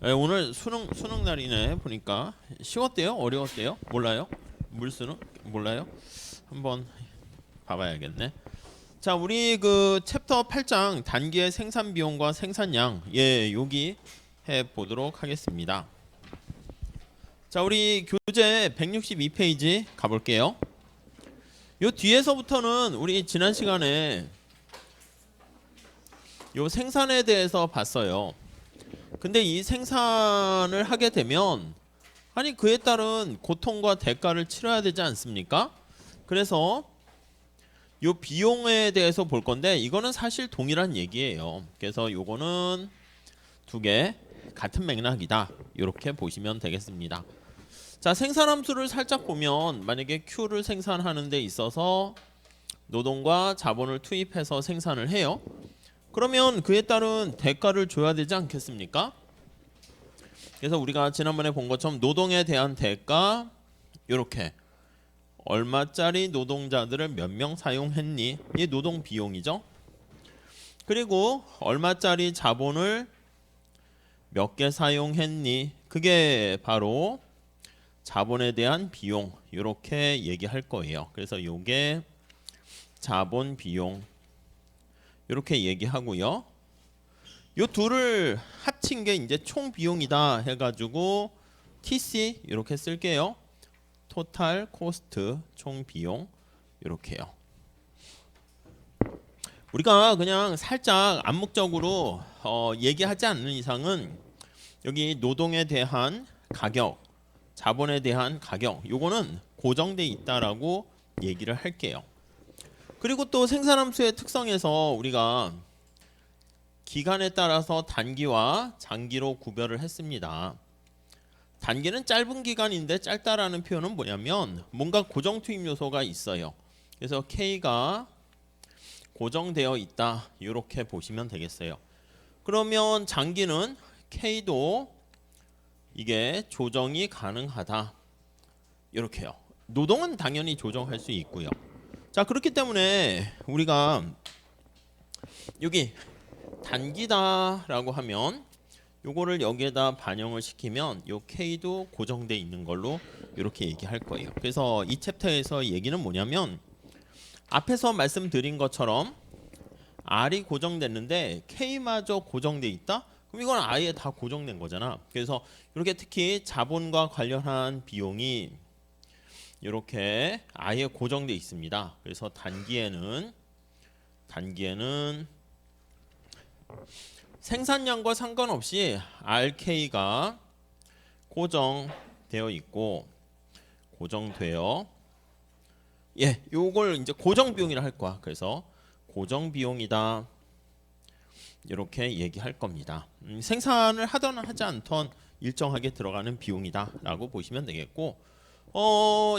오늘 수능 날이네 보니까. 쉬웠대요? 어려웠대요? 몰라요? 물수능? 몰라요? 한번 봐봐야겠네. 자, 우리 그 챕터 8장 단기의 생산 비용과 생산량, 여기 해 보도록 하겠습니다. 자, 우리 교재 162페이지 가볼게요. 요 뒤에서부터는 우리 지난 시간에 요 생산에 대해서 봤어요. 근데 이 생산을 하게 되면 아니 그에 따른 고통과 대가를 치러야 되지 않습니까? 그래서 요 비용에 대해서 볼 건데 이거는 사실 동일한 얘기예요. 그래서 요거는 두 개 같은 맥락이다. 이렇게 보시면 되겠습니다. 자, 생산함수를 살짝 보면 만약에 Q를 생산하는 데 있어서 노동과 자본을 투입해서 생산을 해요. 그러면 그에 따른 대가를 줘야 되지 않겠습니까? 그래서 우리가 지난번에 본 것처럼 노동에 대한 대가 이렇게 얼마짜리 노동자들을 몇 명 사용했니? 이 노동 비용이죠. 그리고 얼마짜리 자본을 몇 개 사용했니? 그게 바로 자본에 대한 비용. 이렇게 얘기할 거예요. 그래서 이게 자본 비용 이렇게 얘기하고요. 요 둘을 합친 게 이제 총 비용이다 해가지고 TC 이렇게 쓸게요. 토탈 코스트 총 비용 이렇게요. 우리가 그냥 살짝 암묵적으로 얘기하지 않는 이상은 여기 노동에 대한 가격, 자본에 대한 가격 요거는 고정돼 있다라고 얘기를 할게요. 그리고 또 생산함수의 특성에서 우리가 기간에 따라서 단기와 장기로 구별을 했습니다. 단기는 짧은 기간인데 짧다라는 표현은 뭐냐면 뭔가 고정 투입 요소가 있어요. 그래서 K가 고정되어 있다. 이렇게 보시면 되겠어요. 그러면 장기는 K도 이게 조정이 가능하다. 이렇게요. 노동은 당연히 조정할 수 있고요. 자, 그렇기 때문에 우리가 여기 단기다라고 하면 요거를 여기에다 반영을 시키면 요 K도 고정돼 있는 걸로 이렇게 얘기할 거예요. 그래서 이 챕터에서 얘기는 뭐냐면 앞에서 말씀드린 것처럼 R이 고정됐는데 K마저 고정돼 있다? 그럼 이건 아예 다 고정된 거잖아. 그래서 이렇게 특히 자본과 관련한 비용이 이렇게 아예 고정돼 있습니다. 그래서 단기에는 생산량과 상관없이 RK가 고정되어 있고 요걸 이제 고정 비용이라 할 거야. 그래서 고정 비용이다. 이렇게 얘기할 겁니다. 생산을 하던 하지 않던 일정하게 들어가는 비용이다라고 보시면 되겠고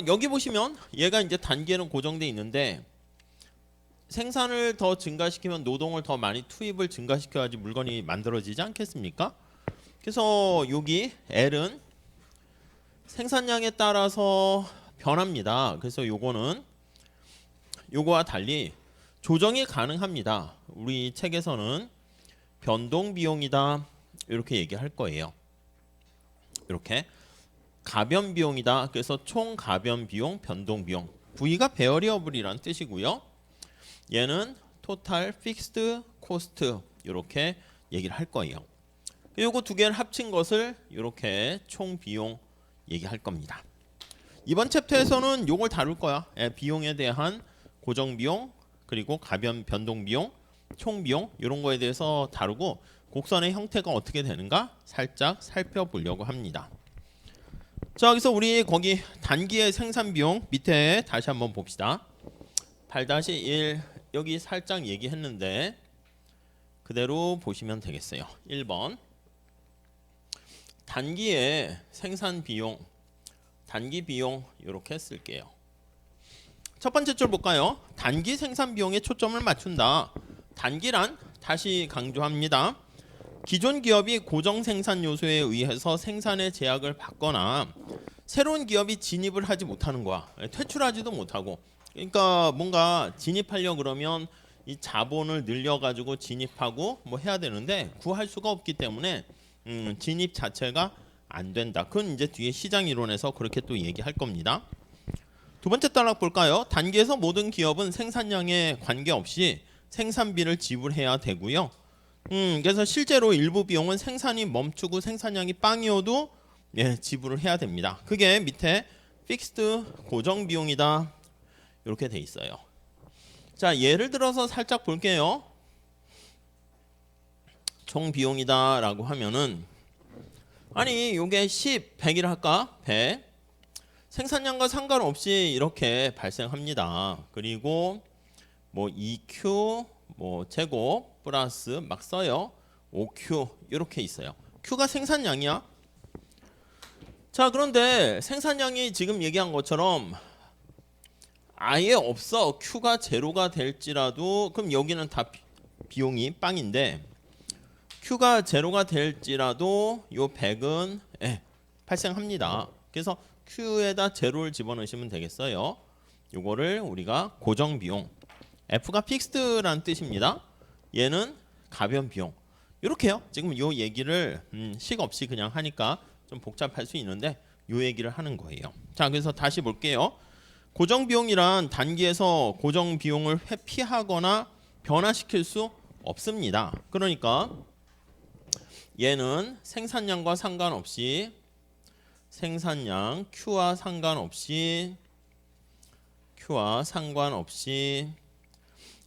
여기 보시면 얘가 이제 단기에는 고정돼 있는데 생산을 더 증가시키면 노동을 더 많이 투입을 증가시켜야지 물건이 만들어지지 않겠습니까? 그래서 여기 L은 생산량에 따라서 변합니다. 그래서 요거는 요거와 달리 조정이 가능합니다. 우리 책에서는 변동 비용이다 이렇게 얘기할 거예요. 이렇게 가변 비용이다. 그래서 총 가변 비용, 변동 비용. V가 베어리어블이란 뜻이고요. 얘는 토탈 픽스드 코스트 이렇게 얘기를 할 거예요. 요거 두 개를 합친 것을 이렇게 총 비용 얘기할 겁니다. 이번 챕터에서는 요걸 다룰 거야. 비용에 대한 고정 비용 그리고 가변 변동 비용, 총 비용 이런 거에 대해서 다루고 곡선의 형태가 어떻게 되는가 살짝 살펴보려고 합니다. 자, 여기서 우리 거기 단기의 생산 비용 밑에 다시 한번 봅시다. 8-1 여기 살짝 얘기했는데 그대로 보시면 되겠어요. 1번 단기의 생산 비용, 단기 비용 이렇게 쓸게요. 첫 번째 줄 볼까요? 단기 생산 비용에 초점을 맞춘다. 단기란 다시 강조합니다. 기존 기업이 고정 생산 요소에 의해서 생산의 제약을 받거나 새로운 기업이 진입을 하지 못하는 거야. 퇴출하지도 못하고. 그러니까 뭔가 진입하려 그러면 이 자본을 늘려가지고 진입하고 뭐 해야 되는데 구할 수가 없기 때문에 진입 자체가 안 된다. 그건 이제 뒤에 시장 이론에서 그렇게 또 얘기할 겁니다. 두 번째 단락 볼까요? 단기에서 모든 기업은 생산량에 관계없이 생산비를 지불해야 되고요. 그래서 실제로 일부 비용은 생산이 멈추고 생산량이 빵이어도 지불을 해야 됩니다. 그게 밑에 픽스드 고정 비용이다. 이렇게 돼 있어요. 자, 예를 들어서 살짝 볼게요. 총 비용이다라고 하면은 아니 요게 10, 100이라 할까? 100. 생산량과 상관없이 이렇게 발생합니다. 그리고 뭐 2Q 뭐 제곱 플러스 막 써요. 5Q 이렇게 있어요. Q가 생산량이야. 자, 그런데 생산량이 지금 얘기한 것처럼 아예 없어. Q가 제로가 될지라도 그럼 여기는 다 비용이 빵인데 Q가 제로가 될지라도 요 100은 발생합니다. 그래서 Q에다 제로를 집어넣으시면 되겠어요. 요거를 우리가 고정 비용. F가 픽스드라는 뜻입니다. 얘는 가변 비용. 이렇게요. 지금 요 얘기를 식 없이 그냥 하니까 좀 복잡할 수 있는데 요 얘기를 하는 거예요. 자, 그래서 다시 볼게요. 고정 비용이란 단기에서 고정 비용을 회피하거나 변화시킬 수 없습니다. 그러니까 얘는 생산량과 상관없이 생산량 Q와 상관없이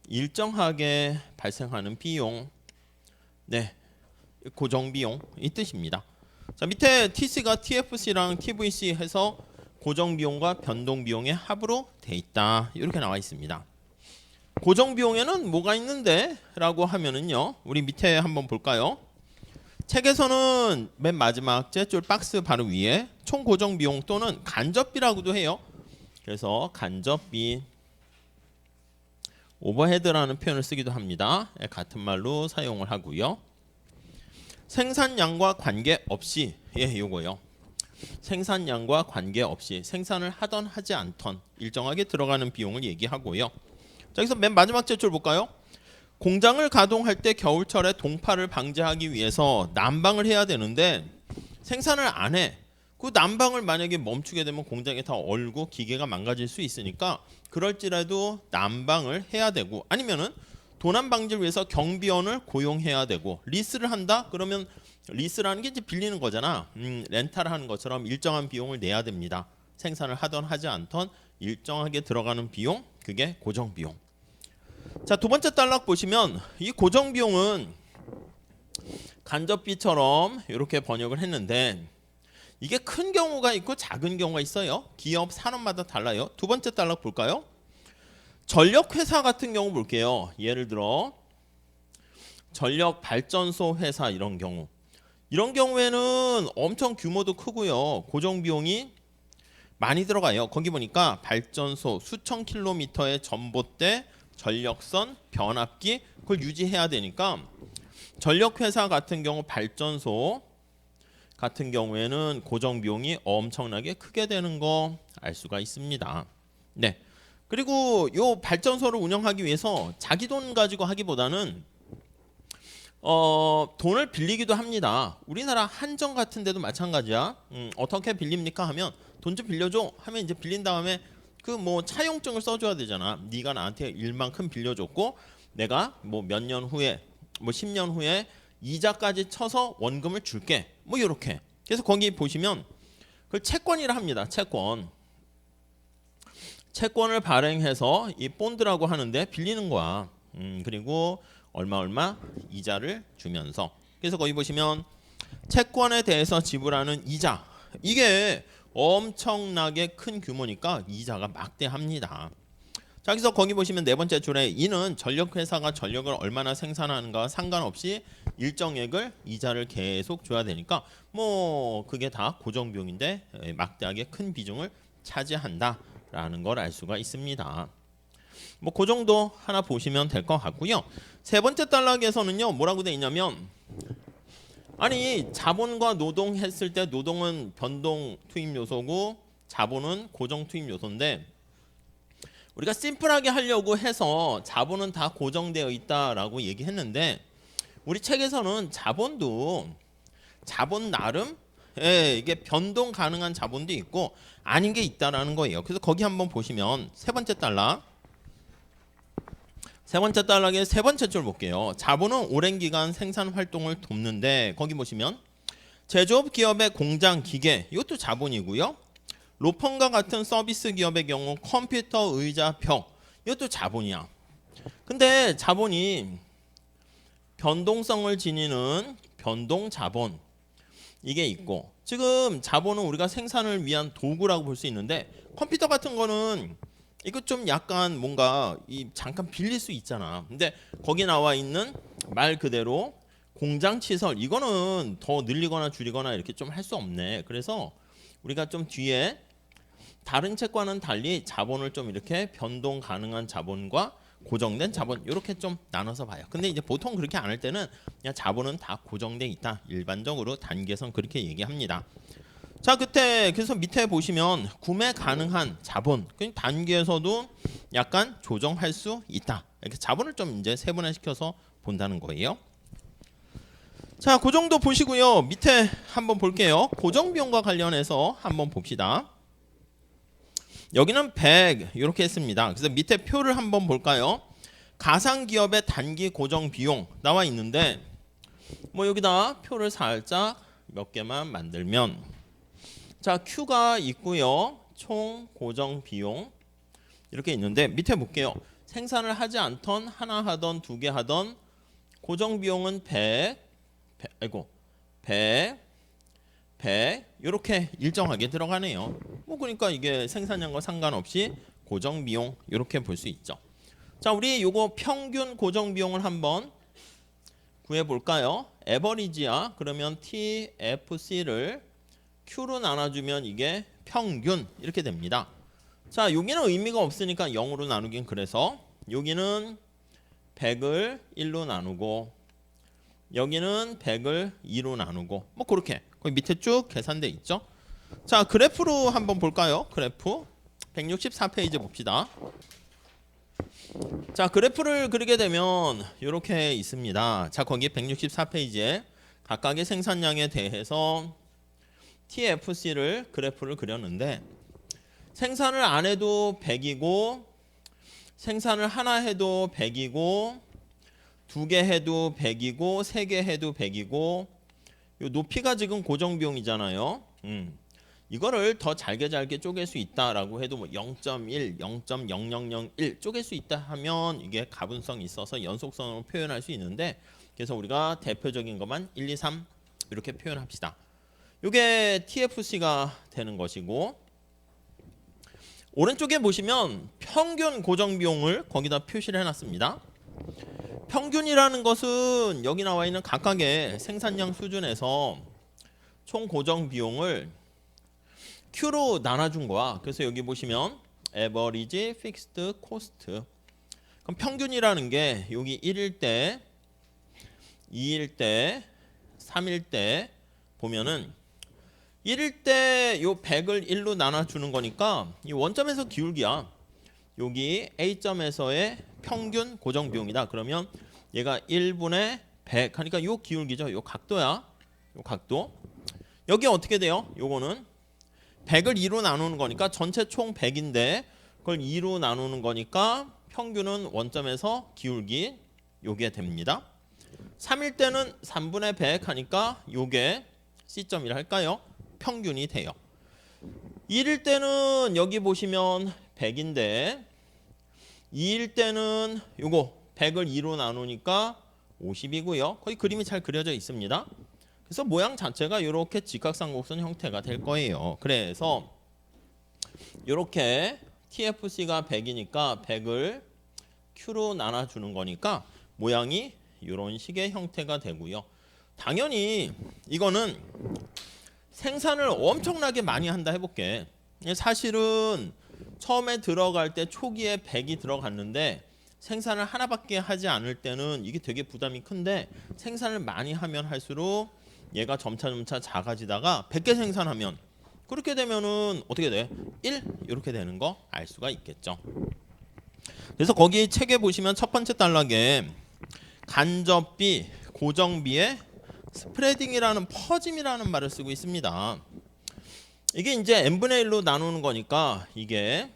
일정하게 발생하는 비용, 고정 비용 이 뜻입니다. 자, 밑에 TC가 TFC랑 TVC 해서 고정 비용과 변동 비용의 합으로 돼 있다. 이렇게 나와 있습니다. 고정 비용에는 뭐가 있는데? 라고 하면은요. 우리 밑에 한번 볼까요? 책에서는 맨 마지막 째줄 박스 바로 위에 총 고정 비용 또는 간접비라고도 해요. 그래서 간접비, 오버헤드라는 표현을 쓰기도 합니다. 같은 말로 사용을 하고요. 생산량과 관계없이 요거요. 생산량과 관계없이 생산을 하던 하지 않던 일정하게 들어가는 비용을 얘기하고요. 자, 여기서 맨 마지막 째줄 볼까요? 공장을 가동할 때 겨울철에 동파를 방지하기 위해서 난방을 해야 되는데 생산을 안 해. 그 난방을 만약에 멈추게 되면 공장에 다 얼고 기계가 망가질 수 있으니까 그럴지라도 난방을 해야 되고 아니면은 도난 방지를 위해서 경비원을 고용해야 되고 리스를 한다? 그러면 리스라는 게 이제 빌리는 거잖아. 렌탈을 하는 것처럼 일정한 비용을 내야 됩니다. 생산을 하던 하지 않던 일정하게 들어가는 비용, 그게 고정 비용. 자, 두 번째 단락 보시면 이 고정 비용은 간접비처럼 이렇게 번역을 했는데 이게 큰 경우가 있고 작은 경우가 있어요. 기업 산업마다 달라요. 두 번째 단락 볼까요? 전력회사 같은 경우 볼게요. 예를 들어 전력발전소 회사 이런 경우에는 엄청 규모도 크고요. 고정 비용이 많이 들어가요. 거기 보니까 발전소 수천 킬로미터의 전봇대, 전력선, 변압기 그걸 유지해야 되니까 전력회사 같은 경우 발전소 같은 경우에는 고정 비용이 엄청나게 크게 되는 거 알 수가 있습니다. 네. 그리고 요 발전소를 운영하기 위해서 자기 돈 가지고 하기보다는 돈을 빌리기도 합니다. 우리나라 한정 같은 데도 마찬가지야. 어떻게 빌립니까 하면 돈 좀 빌려줘 하면 이제 빌린 다음에 그 뭐 차용증을 써줘야 되잖아. 네가 나한테 일만큼 빌려줬고 내가 뭐 몇 년 후에 뭐 10년 후에 이자까지 쳐서 원금을 줄게. 뭐 이렇게. 그래서 거기 보시면 그걸 채권이라 합니다. 채권을 발행해서 이 본드라고 하는데 빌리는 거야. 그리고 얼마 이자를 주면서. 그래서 거기 보시면 채권에 대해서 지불하는 이자. 이게 엄청나게 큰 규모니까 이자가 막대합니다. 자, 그래서 거기 보시면 네 번째 줄에 이는 전력회사가 전력을 얼마나 생산하는가와 상관없이 일정액을 이자를 계속 줘야 되니까 뭐 그게 다 고정비용인데 막대하게 큰 비중을 차지한다라는 걸 알 수가 있습니다. 뭐 그 정도 하나 보시면 될 것 같고요. 세 번째 단락에서는요 뭐라고 돼 있냐면 아니 자본과 노동 했을 때 노동은 변동 투입 요소고 자본은 고정 투입 요소인데 우리가 심플하게 하려고 해서 자본은 다 고정되어 있다라고 얘기했는데 우리 책에서는 자본도 자본 나름 이게 변동 가능한 자본도 있고 아닌 게 있다라는 거예요. 그래서 거기 한번 보시면 세 번째 달러 세 번째 줄 볼게요. 자본은 오랜 기간 생산 활동을 돕는데 거기 보시면 제조업 기업의 공장 기계 이것도 자본이고요. 로펌과 같은 서비스 기업의 경우 컴퓨터 의자 벽 이것도 자본이야. 근데 자본이 변동성을 지니는 변동 자본 이게 있고 지금 자본은 우리가 생산을 위한 도구라고 볼 수 있는데 컴퓨터 같은 거는 이거 좀 약간 뭔가 잠깐 빌릴 수 있잖아. 근데 거기 나와 있는 말 그대로 공장 시설 이거는 더 늘리거나 줄이거나 이렇게 좀 할 수 없네. 그래서 우리가 좀 뒤에 다른 책과는 달리 자본을 좀 이렇게 변동 가능한 자본과 고정된 자본 이렇게 좀 나눠서 봐요. 근데 이제 보통 그렇게 안 할 때는 그냥 자본은 다 고정돼 있다. 일반적으로 단계선 그렇게 얘기합니다. 자, 그래서 밑에 보시면 구매 가능한 자본 단계에서도 약간 조정할 수 있다. 이렇게 자본을 좀 이제 세분화시켜서 본다는 거예요. 자, 그 정도 보시고요. 밑에 한번 볼게요. 고정 비용과 관련해서 한번 봅시다. 여기는 100 이렇게 했습니다. 그래서 밑에 표를 한번 볼까요? 가상 기업의 단기 고정 비용 나와 있는데 뭐 여기다 표를 살짝 몇 개만 만들면 자, Q가 있고요. 총 고정 비용 이렇게 있는데 밑에 볼게요. 생산을 하지 않던 하나 하던 두 개 하던 고정 비용은 100 이렇게 일정하게 들어가네요. 뭐 그러니까 이게 생산량과 상관없이 고정 비용 이렇게 볼 수 있죠. 자, 우리 요거 평균 고정 비용을 한번 구해 볼까요? 에버리지야. 그러면 TFC를 Q로 나눠주면 이게 평균 이렇게 됩니다. 자, 여기는 의미가 없으니까 0으로 나누긴 그래서 여기는 100을 1로 나누고 여기는 100을 2로 나누고 뭐 그렇게 거기 밑에 쭉 계산돼 있죠. 자, 그래프로 한번 볼까요? 그래프 164페이지 봅시다. 자, 그래프를 그리게 되면 이렇게 있습니다. 자, 거기 164페이지에 각각의 생산량에 대해서 TFC를 그래프를 그렸는데 생산을 안 해도 100이고 생산을 하나 해도 100이고 두 개 해도 100이고 세 개 해도 100이고 요 높이가 지금 고정 비용이잖아요. 이거를 더 잘게 쪼갤 수 있다라고 해도 뭐 0.1, 0.0001 쪼갤 수 있다 하면 이게 가분성이 있어서 연속성으로 표현할 수 있는데 그래서 우리가 대표적인 것만 1, 2, 3 이렇게 표현합시다. 이게 TFC가 되는 것이고 오른쪽에 보시면 평균 고정 비용을 거기다 표시를 해놨습니다. 평균이라는 것은 여기 나와 있는 각각의 생산량 수준에서 총 고정 비용을 Q로 나눠준 거야. 그래서 여기 보시면 average fixed cost. 그럼 평균이라는 게 여기 1일 때, 2일 때, 3일 때 보면은 1일 때 요 100을 1로 나눠주는 거니까 이 원점에서 기울기야. 여기 A점에서의 평균 고정 비용이다. 그러면 얘가 1분의 100 하니까 요 기울기죠. 요 각도야. 요 각도. 여기 어떻게 돼요? 요거는 100을 2로 나누는 거니까 전체 총 100인데 그걸 2로 나누는 거니까 평균은 원점에서 기울기 요게 됩니다. 3일 때는 3분의 100 하니까 요게 C점이라 할까요? 평균이 돼요. 1일 때는 여기 보시면 100인데 2일 때는 요거 100을 2로 나누니까 50이고요. 거의 그림이 잘 그려져 있습니다. 그래서 모양 자체가 이렇게 직각삼각선 형태가 될 거예요. 그래서 이렇게 TFC가 100이니까 100을 Q로 나눠주는 거니까 모양이 이런 식의 형태가 되고요. 당연히 이거는 생산을 엄청나게 많이 한다 해볼게. 사실은 처음에 들어갈 때 초기에 100이 들어갔는데 생산을 하나밖에 하지 않을 때는 이게 되게 부담이 큰데 생산을 많이 하면 할수록 얘가 점차 작아지다가 100개 생산하면 그렇게 되면은 어떻게 돼? 1 이렇게 되는 거 알 수가 있겠죠. 그래서 거기 책에 보시면 첫 번째 단락에 간접비, 고정비의 스프레딩이라는 퍼짐이라는 말을 쓰고 있습니다. 이게 이제 n분의 1로 나누는 거니까 이게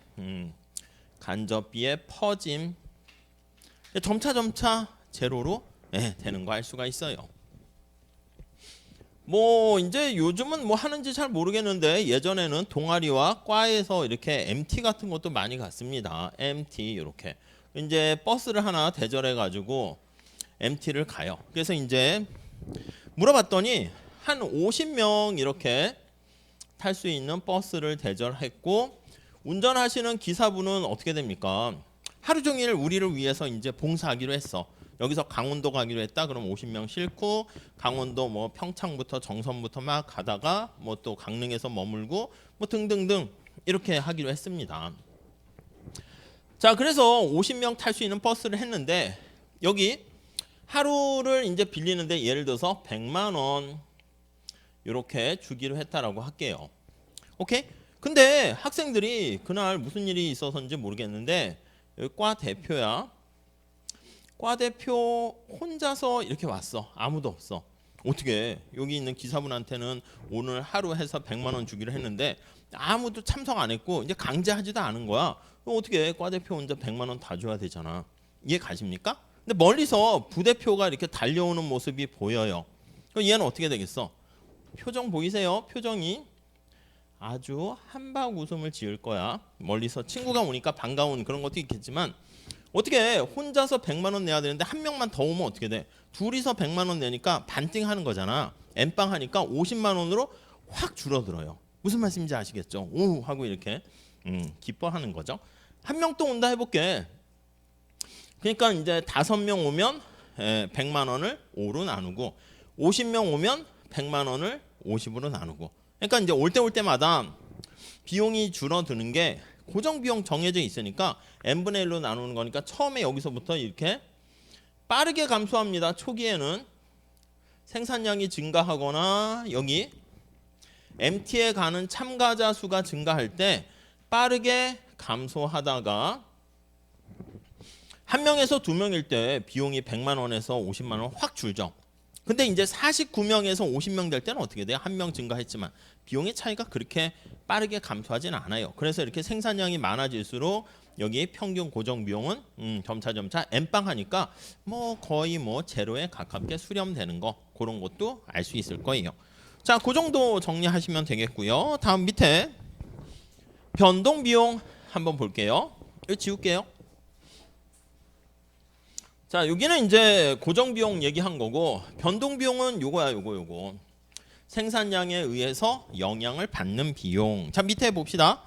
간접비의 퍼짐 점차 제로로 되는 거 알 수가 있어요. 뭐 이제 요즘은 뭐 하는지 잘 모르겠는데 예전에는 동아리와 과에서 이렇게 MT 같은 것도 많이 갔습니다. MT 이렇게 이제 버스를 하나 대절해 가지고 MT를 가요. 그래서 이제 물어봤더니 한 50명 이렇게 탈 수 있는 버스를 대절했고 운전하시는 기사분은 어떻게 됩니까? 하루 종일 우리를 위해서 이제 봉사하기로 했어. 여기서 강원도 가기로 했다. 그럼 50명 싣고 강원도 뭐 평창부터 정선부터 막 가다가 뭐 또 강릉에서 머물고 뭐 등등등 이렇게 하기로 했습니다. 자, 그래서 50명 탈 수 있는 버스를 했는데 여기 하루를 이제 빌리는데 예를 들어서 100만 원 이렇게 주기로 했다라고 할게요. 오케이? 근데 학생들이 그날 무슨 일이 있어서인지 모르겠는데 여기 과 대표야. 과 대표 혼자서 이렇게 왔어. 아무도 없어. 어떻게 여기 있는 기사분한테는 오늘 하루 해서 100만 원 주기로 했는데 아무도 참석 안 했고 이제 강제하지도 않은 거야. 어떻게 과 대표 혼자 100만 원 다 줘야 되잖아. 이해 가십니까? 근데 멀리서 부대표가 이렇게 달려오는 모습이 보여요. 그럼 얘는 어떻게 되겠어? 표정 보이세요? 표정이 아주 한박 웃음을 지을 거야. 멀리서 친구가 오니까 반가운 그런 것도 있겠지만 어떻게 혼자서 100만 원 내야 되는데 한 명만 더 오면 어떻게 돼? 둘이서 100만 원 내니까 반띵 하는 거잖아. 엠빵 하니까 50만 원으로 확 줄어들어요. 무슨 말씀인지 아시겠죠? 오 하고 이렇게 기뻐하는 거죠. 한 명 또 온다 해볼게. 그러니까 이제 5명 오면 100만 원을 5로 나누고 50명 오면 100만 원을 50으로 나누고 그러니까 이제 올 때마다 비용이 줄어드는 게 고정 비용 정해져 있으니까 n분의 1로 나누는 거니까 처음에 여기서부터 이렇게 빠르게 감소합니다. 초기에는 생산량이 증가하거나 여기 MT에 가는 참가자 수가 증가할 때 빠르게 감소하다가 한 명에서 두 명일 때 비용이 100만 원에서 50만 원 확 줄죠. 근데 이제 49명에서 50명 될 때는 어떻게 돼요? 한 명 증가했지만 비용의 차이가 그렇게 빠르게 감소하지는 않아요. 그래서 이렇게 생산량이 많아질수록 여기 평균 고정 비용은 점차 엠빵하니까 뭐 거의 뭐 제로에 가깝게 수렴되는 거 그런 것도 알 수 있을 거예요. 자, 그 정도 정리하시면 되겠고요. 다음 밑에 변동 비용 한번 볼게요. 이거 지울게요. 자, 여기는 이제 고정 비용 얘기한 거고 변동 비용은 요거야, 요거. 생산량에 의해서 영향을 받는 비용. 자, 밑에 봅시다.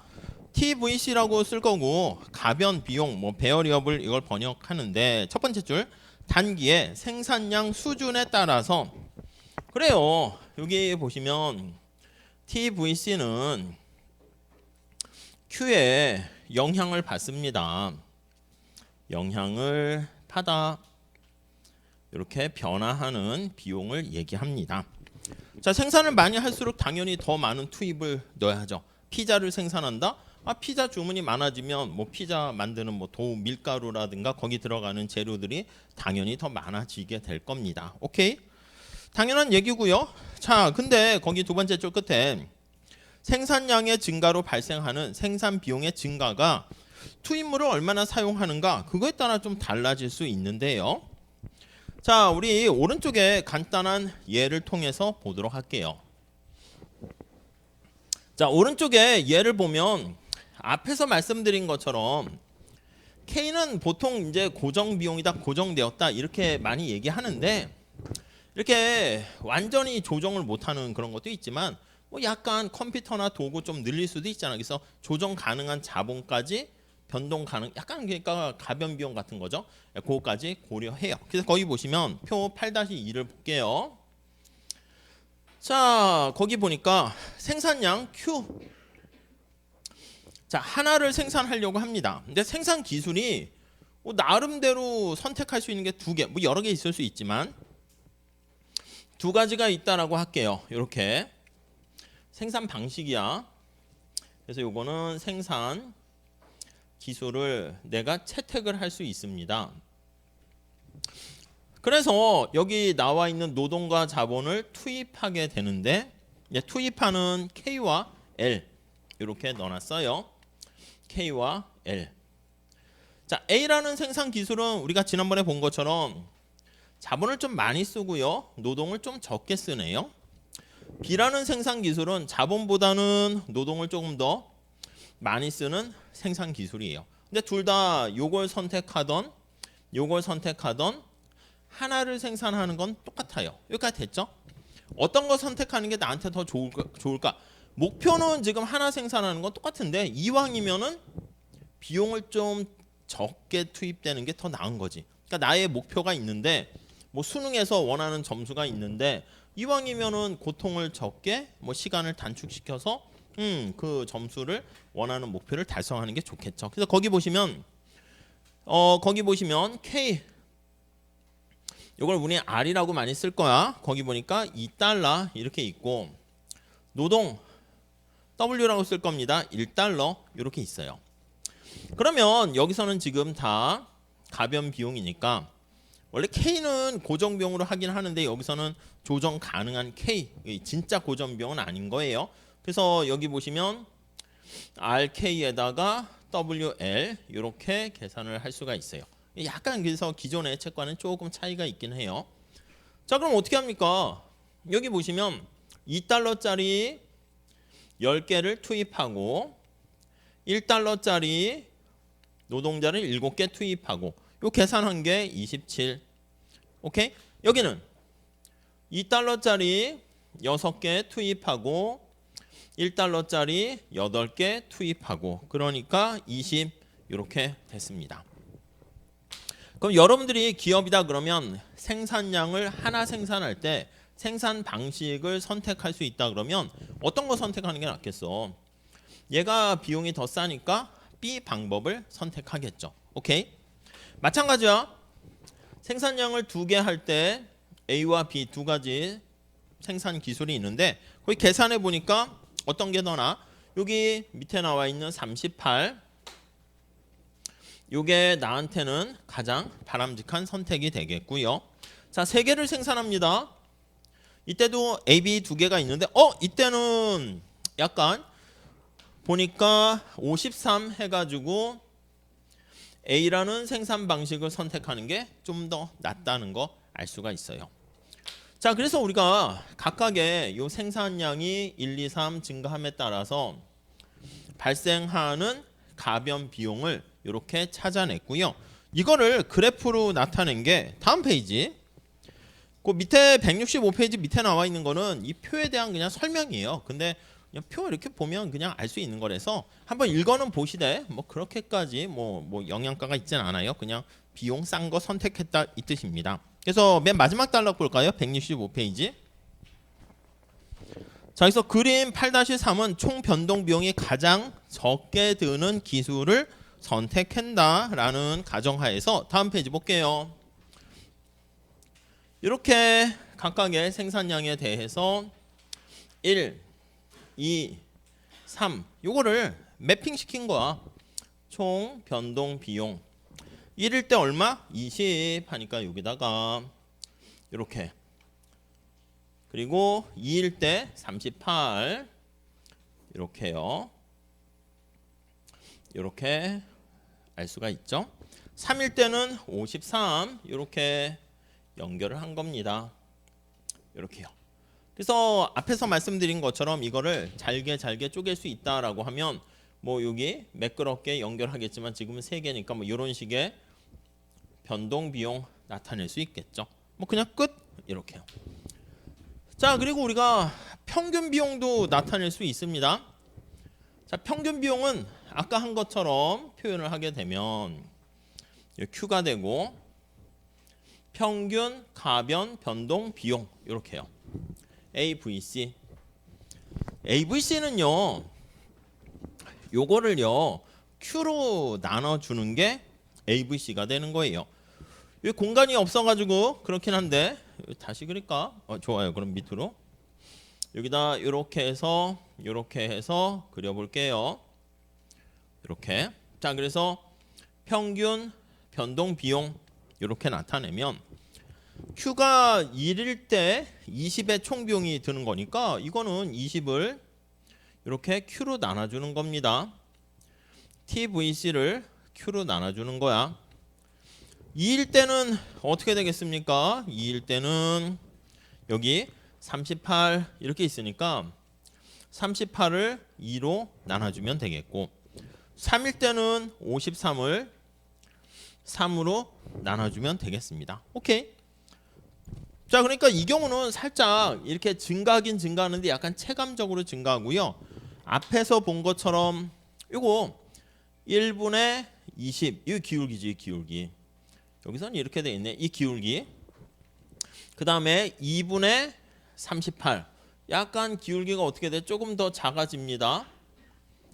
TVC라고 쓸 거고 가변 비용, 뭐 베어리어블 이걸 번역하는데 첫 번째 줄 단기의 생산량 수준에 따라서 그래요. 여기 보시면 TVC는 Q에 영향을 받습니다. 영향을 하다 이렇게 변화하는 비용을 얘기합니다. 자, 생산을 많이 할수록 당연히 더 많은 투입을 넣어야죠. 피자를 생산한다. 피자 주문이 많아지면 뭐 피자 만드는 뭐 도우 밀가루라든가 거기 들어가는 재료들이 당연히 더 많아지게 될 겁니다. 오케이? 당연한 얘기고요. 자, 근데 거기 두 번째 줄 끝에 생산량의 증가로 발생하는 생산 비용의 증가가 투입물을 얼마나 사용하는가 그거에 따라 좀 달라질 수 있는데요. 자, 우리 오른쪽에 간단한 예를 통해서 보도록 할게요. 자, 오른쪽에 예를 보면 앞에서 말씀드린 것처럼 K는 보통 이제 고정 비용이다, 고정되었다 이렇게 많이 얘기하는데 이렇게 완전히 조정을 못하는 그런 것도 있지만 뭐 약간 컴퓨터나 도구 좀 늘릴 수도 있잖아요. 그래서 조정 가능한 자본까지 변동 가능, 약간 그러니까 가변 비용 같은 거죠. 그거까지 고려해요. 그래서 거기 보시면 표 8-2를 볼게요. 자, 거기 보니까 생산량 Q. 자, 하나를 생산하려고 합니다. 근데 생산 기술이 나름대로 선택할 수 있는 게 두 개, 뭐 여러 개 있을 수 있지만 두 가지가 있다라고 할게요. 이렇게 생산 방식이야. 그래서 요거는 생산 기술을 내가 채택을 할 수 있습니다. 그래서 여기 나와 있는 노동과 자본을 투입하게 되는데 투입하는 K와 L 이렇게 넣어놨어요. K와 L. 자, A라는 생산 기술은 우리가 지난번에 본 것처럼 자본을 좀 많이 쓰고요. 노동을 좀 적게 쓰네요. B라는 생산 기술은 자본보다는 노동을 조금 더 많이 쓰는 생산 기술이에요. 근데 둘 다 요걸 선택하던 하나를 생산하는 건 똑같아요. 여기까지 됐죠? 어떤 거 선택하는 게 나한테 더 좋을까? 목표는 지금 하나 생산하는 건 똑같은데 이왕이면은 비용을 좀 적게 투입되는 게 더 나은 거지. 그러니까 나의 목표가 있는데 뭐 수능에서 원하는 점수가 있는데 이왕이면은 고통을 적게 뭐 시간을 단축시켜서 그 점수를 원하는 목표를 달성하는 게 좋겠죠. 그래서 거기 보시면 K 이걸 우리 R이라고 많이 쓸 거야. 거기 보니까 $2 이렇게 있고 노동 W라고 쓸 겁니다. $1 이렇게 있어요. 그러면 여기서는 지금 다 가변 비용이니까 원래 K는 고정 비용으로 하긴 하는데 여기서는 조정 가능한 K 진짜 고정 비용은 아닌 거예요. 그래서 여기 보시면 RK에다가 WL 이렇게 계산을 할 수가 있어요. 약간 그래서 기존의 책과는 조금 차이가 있긴 해요. 자, 그럼 어떻게 합니까? 여기 보시면 $2짜리 10개를 투입하고 $1짜리 노동자를 7개 투입하고 요 계산한 게 27. 오케이? 여기는 $2짜리 6개 투입하고 $1짜리 8개 투입하고 그러니까 20 이렇게 됐습니다. 그럼 여러분들이 기업이다 그러면 생산량을 하나 생산할 때 생산 방식을 선택할 수 있다 그러면 어떤 거 선택하는 게 낫겠어? 얘가 비용이 더 싸니까 B 방법을 선택하겠죠. 오케이? 마찬가지야. 생산량을 2개 할 때 A와 B 두 가지 생산 기술이 있는데 거기 계산해 보니까 어떤 게 더 나아? 여기 밑에 나와 있는 38 요게 나한테는 가장 바람직한 선택이 되겠고요. 자, 3개를 생산합니다. 이때도 A, B 2개가 있는데 이때는 약간 보니까 53 해가지고 A라는 생산 방식을 선택하는 게 좀 더 낫다는 거 알 수가 있어요. 자, 그래서 우리가 각각의 요 생산량이 1, 2, 3 증가함에 따라서 발생하는 가변 비용을 이렇게 찾아냈고요. 이거를 그래프로 나타낸 게 다음 페이지. 그 밑에 165페이지 밑에 나와 있는 거는 이 표에 대한 그냥 설명이에요. 근데 그냥 표 이렇게 보면 그냥 알 수 있는 거라서 한번 읽어는 보시되 뭐 그렇게까지 뭐 영양가가 있진 않아요. 그냥 비용 싼 거 선택했다 이 뜻입니다. 그래서 맨 마지막 단락 볼까요? 165페이지. 자, 여기서 그림 8-3은 총 변동 비용이 가장 적게 드는 기술을 선택한다라는 가정하에서 다음 페이지 볼게요. 이렇게 각각의 생산량에 대해서 1, 2, 3 요거를 매핑 시킨 거야. 총 변동 비용 1일 때 얼마? 20 하니까 여기다가 이렇게 그리고 2일 때 38 이렇게요. 이렇게 알 수가 있죠. 3일 때는 53 이렇게 연결을 한 겁니다. 이렇게요. 그래서 앞에서 말씀드린 것처럼 이거를 잘게 쪼갤 수 있다라고 하면 뭐 여기 매끄럽게 연결하겠지만 지금은 3개니까 뭐 이런 식의 변동 비용 나타낼 수 있겠죠. 뭐 그냥 끝 이렇게요. 자, 그리고 우리가 평균 비용도 나타낼 수 있습니다. 자, 평균 비용은 아까 한 것처럼 표현을 하게 되면 Q가 되고 평균 가변 변동 비용 이렇게요. AVC. AVC는요. 요거를요. Q로 나눠 주는 게 AVC가 되는 거예요. 여기 공간이 없어 가지고 그렇긴 한데 다시 그릴까? 좋아요. 그럼 밑으로 여기다 이렇게 해서 그려 볼게요. 이렇게. 자, 그래서 평균 변동 비용 이렇게 나타내면 Q가 1일 때 20의 총 비용이 드는 거니까 이거는 20을 이렇게 Q로 나눠주는 겁니다. TVC를 Q로 나눠주는 거야. 2일 때는 어떻게 되겠습니까? 2일 때는 여기 38 이렇게 있으니까 38을 2로 나눠주면 되겠고, 3일 때는 53을 3으로 나눠주면 되겠습니다. 오케이. 자, 그러니까 이 경우는 살짝 이렇게 증가하긴 증가하는데 약간 체감적으로 증가하고요. 앞에서 본 것처럼 이거 1분의 20, 이 기울기지, 기울기. 여기서는 이렇게 돼 있네. 이 기울기. 그 다음에 2분의 38. 약간 기울기가 어떻게 돼? 조금 더 작아집니다.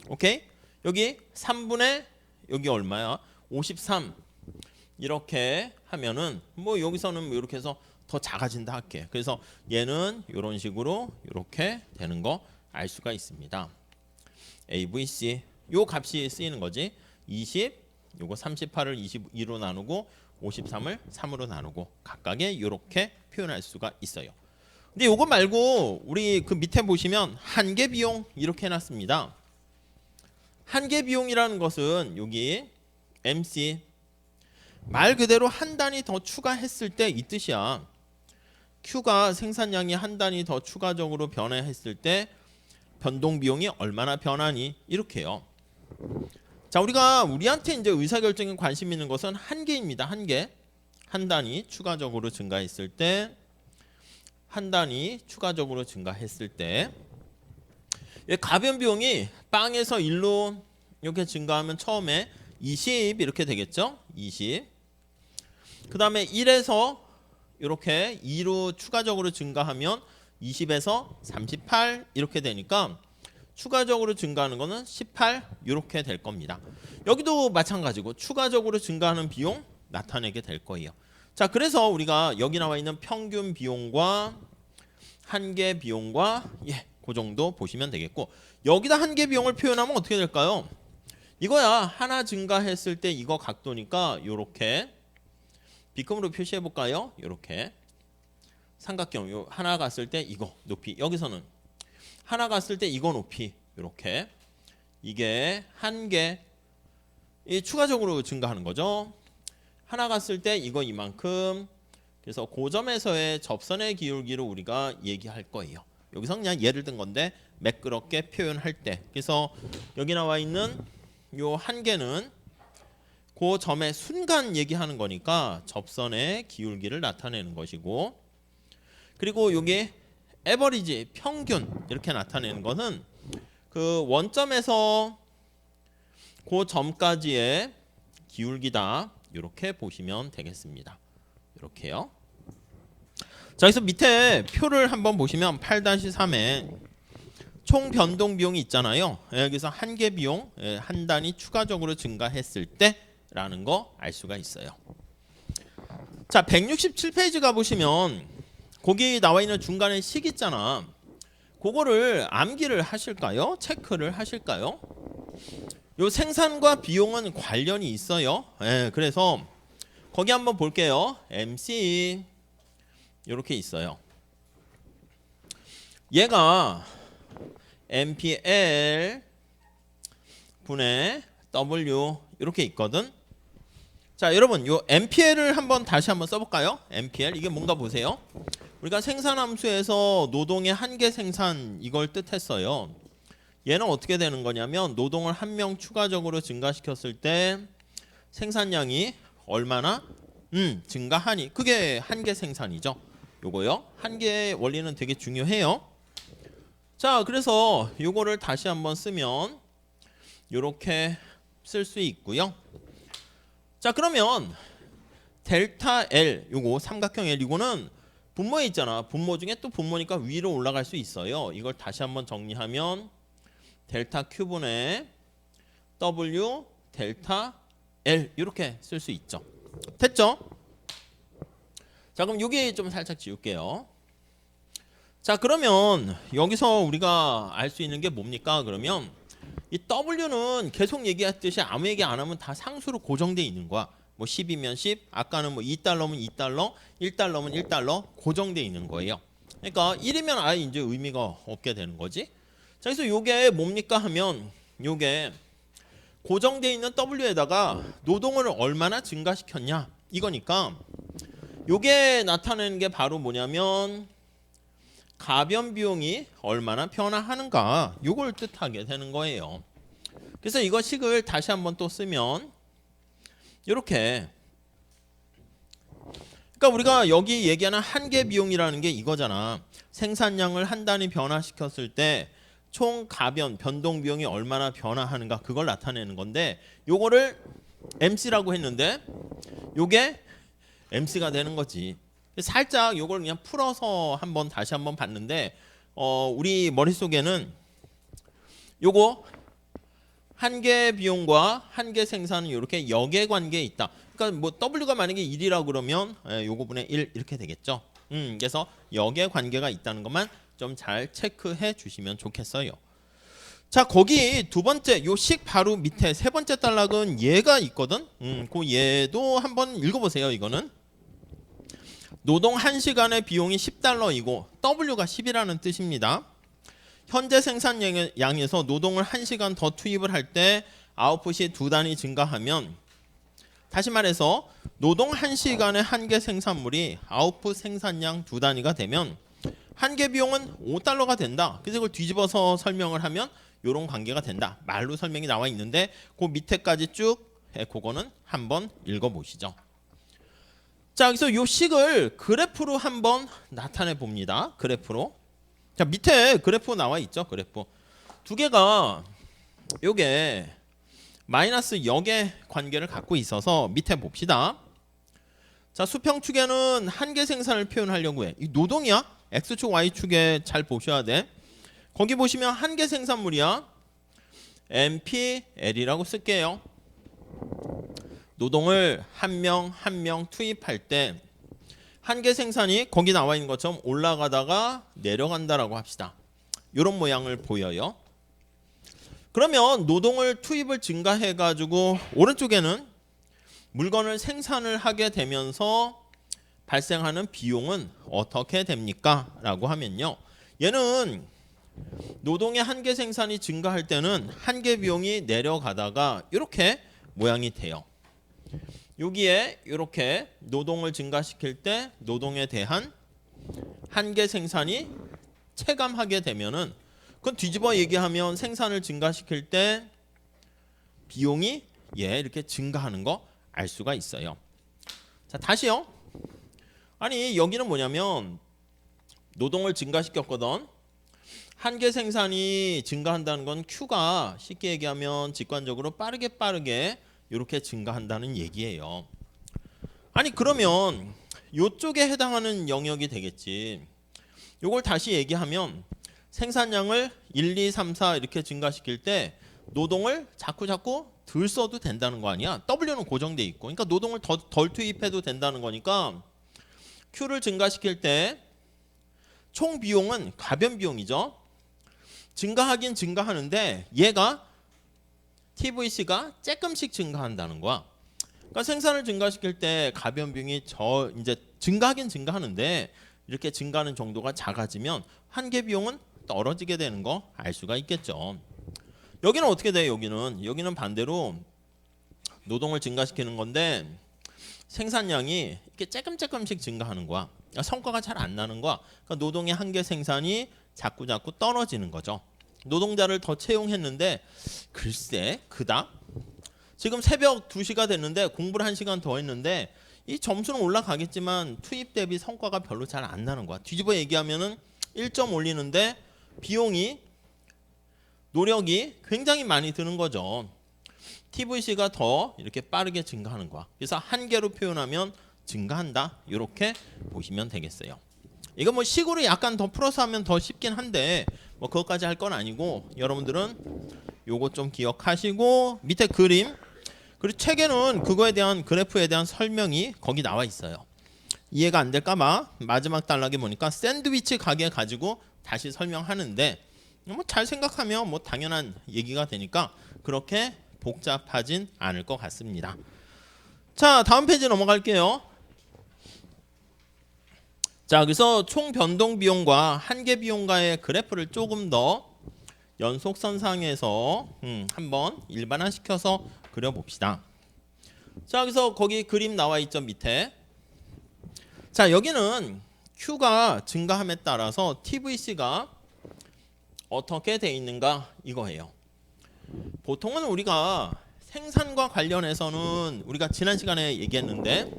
오케이? 여기 3분의 여기 얼마야? 53. 이렇게 하면은 뭐 여기서는 뭐 이렇게 해서 더 작아진다 할게. 그래서 얘는 이런 식으로 이렇게 되는 거 알 수가 있습니다. AVC 요 값이 쓰이는 거지. 20 요거 38을 22로 나누고 53을 3으로 나누고 각각의 이렇게 표현할 수가 있어요. 근데 요거 말고 우리 그 밑에 보시면 한계 비용 이렇게 해놨습니다. 한계 비용이라는 것은 여기 MC 말 그대로 한 단위 더 추가했을 때 이 뜻이야. Q가 생산량이 한 단위 더 추가적으로 변화했을 때 변동 비용이 얼마나 변하니 이렇게요. 자, 우리가 우리한테 이제 의사결정에 관심 있는 것은 한계입니다. 한계. 한 단위 추가적으로 증가했을 때, 한 단위 추가적으로 증가했을 때, 가변 비용이 빵에서 1로 이렇게 증가하면 처음에 20 이렇게 되겠죠? 20. 그 다음에 1에서 이렇게 2로 추가적으로 증가하면 20에서 38 이렇게 되니까 추가적으로 증가하는 거는 18 이렇게 될 겁니다. 여기도 마찬가지고 추가적으로 증가하는 비용 나타내게 될 거예요. 자, 그래서 우리가 여기 나와 있는 평균 비용과 한계 비용과 그 정도 보시면 되겠고, 여기다 한계 비용을 표현하면 어떻게 될까요? 이거야 하나 증가했을 때 이거 각도니까 이렇게 B금으로 표시해 볼까요? 이렇게 삼각형 요 하나 갔을 때 이거 높이, 여기서는 하나 갔을 때 이거 높이, 이렇게 이게 한계 이 추가적으로 증가하는 거죠. 하나 갔을 때 이거 이만큼. 그래서 고점에서의 접선의 기울기를 우리가 얘기할 거예요. 여기서 그냥 예를 든 건데 매끄럽게 표현할 때, 그래서 여기 나와 있는 요 한계는 그 점의 순간 얘기하는 거니까 접선의 기울기를 나타내는 것이고, 그리고 여기 에버리지 평균 이렇게 나타내는 것은 그 원점에서 그 점까지의 기울기다 이렇게 보시면 되겠습니다. 이렇게요. 자, 그래서 밑에 표를 한번 보시면 8-3에 총 변동 비용이 있잖아요. 여기서 한계 비용 한 단위 추가적으로 증가했을 때라는 거 알 수가 있어요. 자, 167페이지 가보시면 거기 나와 있는 중간에 식 있잖아. 그거를 암기를 하실까요? 체크를 하실까요? 요 생산과 비용은 관련이 있어요. 그래서 거기 한번 볼게요. MC 이렇게 있어요. 얘가 MPL 분의 W 이렇게 있거든. 자, 여러분 요 MPL을 다시 한번 써볼까요? MPL 이게 뭔가 보세요. 우리가 생산함수에서 노동의 한계 생산 이걸 뜻했어요. 얘는 어떻게 되는 거냐면 노동을 한 명 추가적으로 증가시켰을 때 생산량이 얼마나 증가하니, 그게 한계 생산이죠. 요거요. 한계 원리는 되게 중요해요. 자, 그래서 요거를 다시 한번 쓰면 요렇게 쓸 수 있고요. 자, 그러면 델타 L 요거 삼각형 L 이거는 분모에 있잖아. 분모 중에 또 분모니까 위로 올라갈 수 있어요. 이걸 다시 한번 정리하면 델타 Q분의 W 델타 L 이렇게 쓸 수 있죠. 됐죠? 자, 그럼 여기 좀 살짝 지울게요. 자, 그러면 여기서 우리가 알 수 있는 게 뭡니까? 그러면 이 W는 계속 얘기했듯이 아무 얘기 안 하면 다 상수로 고정돼 있는 거야. 뭐 10이면 10, 아까는 뭐 2달러면 2달러, 1달러면 1달러 고정돼 있는 거예요. 그러니까 1이면 아예 이제 의미가 없게 되는 거지. 자, 그래서 요게 뭡니까 하면 요게 고정돼 있는 W에다가 노동을 얼마나 증가시켰냐 이거니까 요게 나타내는 게 바로 뭐냐면 가변 비용이 얼마나 변화하는가 요걸 뜻하게 되는 거예요. 그래서 이거 식을 다시 한번 또 쓰면 이렇게, 그러니까 우리가 여기 얘기하는 한계 비용이라는 게 이거잖아. 생산량을 한 단위 변화시켰을 때 총 가변 변동 비용이 얼마나 변화하는가 그걸 나타내는 건데 요거를 MC라고 했는데 요게 MC가 되는 거지. 살짝 요걸 그냥 풀어서 한번 다시 한번 봤는데 우리 머릿속에는 요거 한계 비용과 한계 생산은 이렇게 역의 관계에 있다. 그러니까 뭐 W가 만약에 1이라고 그러면 요거분의 1 이렇게 되겠죠. 그래서 역의 관계가 있다는 것만 좀 잘 체크해 주시면 좋겠어요. 자, 거기 두 번째 요 식 바로 밑에 세 번째 단락은 얘가 있거든. 그 얘도 한번 읽어보세요. 이거는 노동 1시간의 비용이 10달러이고 W가 10이라는 뜻입니다. 현재 생산량에서 노동을 1시간 더 투입을 할 때 아웃풋이 2단위 증가하면, 다시 말해서 노동 1시간의 한계 생산물이 아웃풋 생산량 2단위가 되면 한계 비용은 5달러가 된다. 그래서 이걸 뒤집어서 설명을 하면 이런 관계가 된다. 말로 설명이 나와 있는데 그 밑에까지 쭉 그거는 한번 읽어보시죠. 자, 그래서 이 식을 그래프로 한번 나타내 봅니다. 그래프로. 자, 밑에 그래프 나와 있죠. 그래프 두 개가 요게 마이너스 역의 관계를 갖고 있어서 밑에 봅시다. 자, 수평축에는 한계 생산을 표현하려고 해. 이 노동이야. X축 Y축에 잘 보셔야 돼. 거기 보시면 한계 생산물이야. MPL이라고 쓸게요. 노동을 한 명 한 명 투입할 때 한계 생산이 거기 나와 있는 것처럼 올라가다가 내려간다라고 합시다. 이런 모양을 보여요. 그러면 노동을 투입을 증가해 가지고 오른쪽에는 물건을 생산을 하게 되면서 발생하는 비용은 어떻게 됩니까? 라고 하면요. 얘는 노동의 한계 생산이 증가할 때는 한계 비용이 내려가다가 이렇게 모양이 돼요. 여기에 이렇게 노동을 증가시킬 때 노동에 대한 한계 생산이 체감하게 되면은 그건 뒤집어 얘기하면 생산을 증가시킬 때 비용이 이렇게 증가하는 거 알 수가 있어요. 자, 다시요. 아니 여기는 뭐냐면 노동을 증가시켰거든. 한계 생산이 증가한다는 건 Q가 쉽게 얘기하면 직관적으로 빠르게 이렇게 증가한다는 얘기예요. 아니 그러면 이쪽에 해당하는 영역이 되겠지. 이걸 다시 얘기하면 생산량을 1, 2, 3, 4 이렇게 증가시킬 때 노동을 자꾸 덜 써도 된다는 거 아니야. W는 고정돼 있고. 그러니까 노동을 덜 투입해도 된다는 거니까 Q를 증가시킬 때 총 비용은 가변 비용이죠. 증가하긴 증가하는데 얘가 TVC가 조금씩 증가한다는 거야. 그러니까 생산을 증가시킬 때 가변 비용이 이제 증가하긴 증가하는데 이렇게 증가하는 정도가 작아지면 한계 비용은 떨어지게 되는 거 알 수가 있겠죠. 여기는 어떻게 돼? 여기는 반대로 노동을 증가시키는 건데 생산량이 이렇게 조금씩 증가하는 거야. 성과가 잘 안 나는 거야. 그러니까 노동의 한계 생산이 자꾸 떨어지는 거죠. 노동자를 더 채용했는데 글쎄 그닥 지금 새벽 2시가 됐는데 공부를 1시간 더 했는데 이 점수는 올라가겠지만 투입 대비 성과가 별로 잘 안 나는 거야. 뒤집어 얘기하면은 1점 올리는데 비용이 노력이 굉장히 많이 드는 거죠. TVC가 더 이렇게 빠르게 증가하는 거야. 그래서 한계로 표현하면 증가한다. 이렇게 보시면 되겠어요. 이거 뭐 식으로 약간 더 풀어서 하면 더 쉽긴 한데 뭐 그것까지 할 건 아니고 여러분들은 요거 좀 기억하시고 밑에 그림 그리고 책에는 그거에 대한 그래프에 대한 설명이 거기 나와 있어요. 이해가 안 될까 봐 마지막 단락에 보니까 샌드위치 가게 가지고 다시 설명하는데 뭐 잘 생각하면 뭐 당연한 얘기가 되니까 그렇게 복잡하진 않을 것 같습니다. 자, 다음 페이지 넘어갈게요. 자, 그래서 총 변동 비용과 한계 비용과의 그래프를 조금 더 연속선상에서 한번 일반화시켜서 그려봅시다. 자, 그래서 거기 그림 나와 있죠, 밑에. 자, 여기는 Q가 증가함에 따라서 TVC가 어떻게 돼 있는가 이거예요. 보통은 우리가 생산과 관련해서는 우리가 지난 시간에 얘기했는데,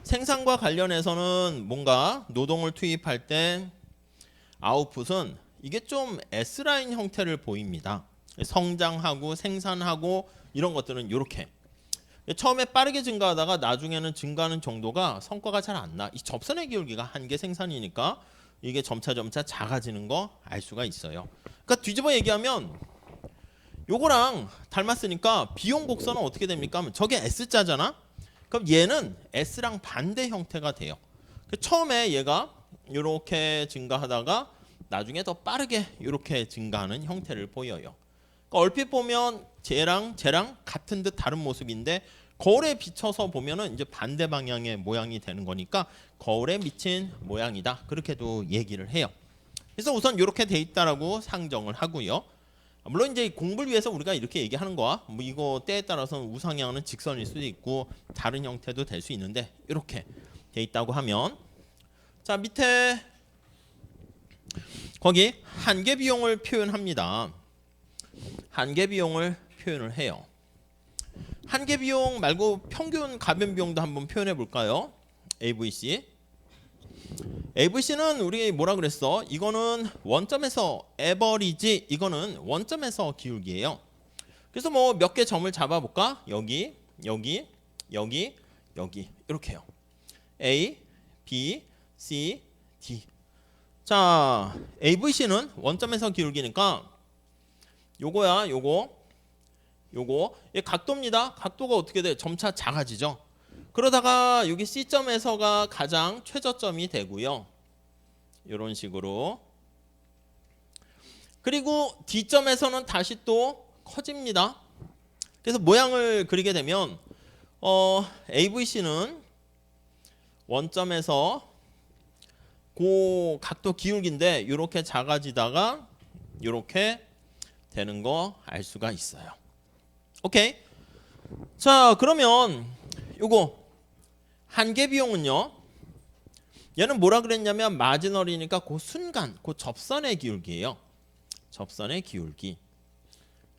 생산과 관련해서는 뭔가 노동을 투입할 때 아웃풋은 이게 좀 S라인 형태를 보입니다. 성장하고 생산하고 이런 것들은 이렇게 처음에 빠르게 증가하다가 나중에는 증가하는 정도가 성과가 잘 안 나. 이 접선의 기울기가 한계 생산이니까 이게 점차 작아지는 거 알 수가 있어요. 그러니까 뒤집어 얘기하면 요거랑 닮았으니까 비용 곡선은 어떻게 됩니까? 저게 S자잖아. 그럼 얘는 S랑 반대 형태가 돼요. 처음에 얘가 이렇게 증가하다가 나중에 더 빠르게 이렇게 증가하는 형태를 보여요. 그러니까 얼핏 보면 쟤랑 같은 듯 다른 모습인데 거울에 비춰서 보면은 이제 반대 방향의 모양이 되는 거니까 거울에 비친 모양이다. 그렇게도 얘기를 해요. 그래서 우선 이렇게 돼 있다라고 상정을 하고요. 물론 이제 공부를 위해서 우리가 이렇게 얘기하는 거야. 뭐 이거 때에 따라서는 우상향은 직선일 수도 있고 다른 형태도 될 수 있는데 이렇게 돼 있다고 하면, 자, 밑에 거기 한계 비용을 표현합니다. 한계 비용을 표현을 해요. 한계 비용 말고 평균 가변 비용도 한번 표현해 볼까요? AVC. AVC는 우리 뭐라 그랬어? 이거는 원점에서 에버리지, 이거는 원점에서 기울기예요. 그래서 뭐 몇 개 점을 잡아 볼까? 여기, 여기, 여기, 여기 이렇게요. A, B, C, D. 자, AVC는 원점에서 기울기니까 요거야, 요거. 얘 각도입니다. 각도가 어떻게 돼? 점차 작아지죠. 그러다가 여기 C점에서가 가장 최저점이 되고요. 이런 식으로. 그리고 D점에서는 다시 또 커집니다. 그래서 모양을 그리게 되면 AVC는 원점에서 그 각도 기울기인데 이렇게 작아지다가 이렇게 되는 거 알 수가 있어요. 오케이. 자, 그러면 요거 한계 비용은요, 얘는 뭐라 그랬냐면 마지널이니까 그 순간 그 접선의 기울기예요. 접선의 기울기.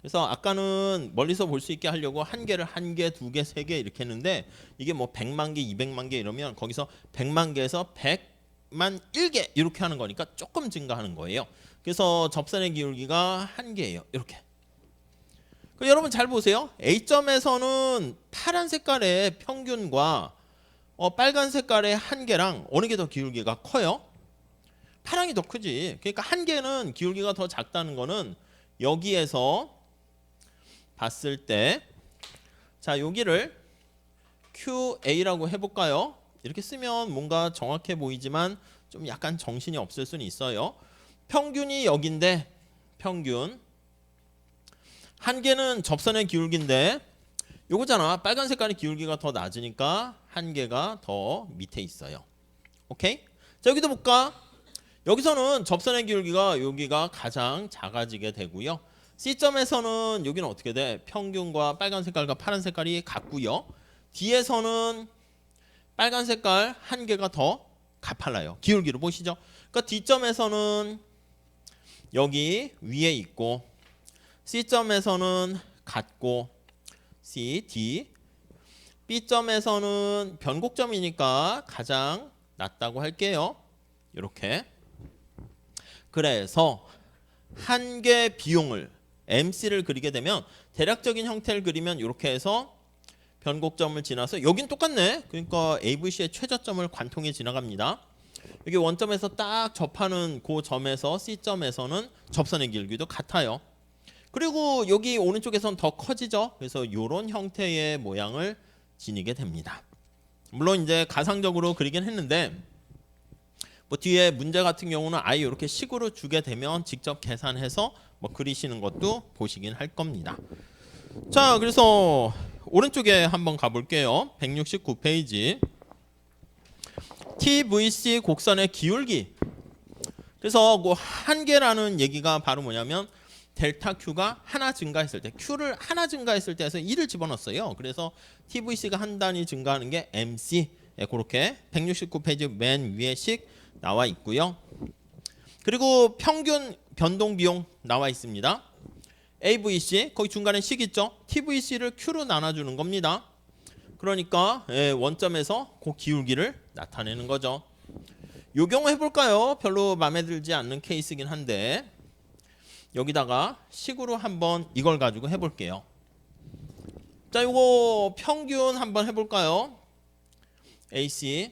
그래서 아까는 멀리서 볼 수 있게 하려고 한 개를 한 개, 두 개, 세 개 이렇게 했는데 이게 뭐 100만 개, 200만 개 이러면 거기서 100만 개에서 100만 1개 이렇게 하는 거니까 조금 증가하는 거예요. 그래서 접선의 기울기가 한 개예요. 이렇게. 여러분 잘 보세요. A점에서는 파란 색깔의 평균과 빨간 색깔의 한계랑 어느 게 더 기울기가 커요? 파랑이 더 크지. 그러니까 한계는 기울기가 더 작다는 거는 여기에서 봤을 때, 자, 여기를 QA라고 해볼까요? 이렇게 쓰면 뭔가 정확해 보이지만 좀 약간 정신이 없을 수는 있어요. 평균이 여긴데 평균, 한계는 접선의 기울기인데 요거잖아. 빨간 색깔의 기울기가 더 낮으니까 한계가 더 밑에 있어요. 오케이? 자, 여기도 볼까? 여기서는 접선의 기울기가 여기가 가장 작아지게 되고요. C점에서는 여기는 어떻게 돼? 평균과 빨간 색깔과 파란 색깔이 같고요. D에서는 빨간 색깔 한계가 더 가팔라요. 기울기를 보시죠. 그러니까 D점에서는 여기 위에 있고 C점에서는 같고 C, D, B점에서는 변곡점이니까 가장 낮다고 할게요. 이렇게. 그래서 한계 비용을 MC를 그리게 되면 대략적인 형태를 그리면 이렇게 해서 변곡점을 지나서 여긴 똑같네. 그러니까 AVC의 최저점을 관통해 지나갑니다. 여기 원점에서 딱 접하는 그 점에서 C점에서는 접선의 기울기도 같아요. 그리고 여기 오른쪽에서는 더 커지죠. 그래서 이런 형태의 모양을 지니게 됩니다. 물론 이제 가상적으로 그리긴 했는데 뭐 뒤에 문제 같은 경우는 아예 이렇게 식으로 주게 되면 직접 계산해서 뭐 그리시는 것도 보시긴 할 겁니다. 자, 그래서 오른쪽에 한번 가볼게요. 169페이지. TVC 곡선의 기울기. 그래서 그 한계라는 얘기가 바로 뭐냐면 델타 Q가 하나 증가했을 때, Q를 하나 증가했을 때에서 1을 집어넣었어요. 그래서 TVC가 한 단위 증가하는 게 MC. 예, 그렇게 169페이지 맨 위에 식 나와 있고요. 그리고 평균 변동 비용 나와 있습니다. AVC, 거기 중간에 식 있죠? TVC를 Q로 나눠주는 겁니다. 그러니까 원점에서 그 기울기를 나타내는 거죠. 요 경우 해볼까요? 별로 마음에 들지 않는 케이스긴 한데 여기다가 식으로 한번 이걸 가지고 해볼게요. 자, 요거 평균 한번 해볼까요? AC.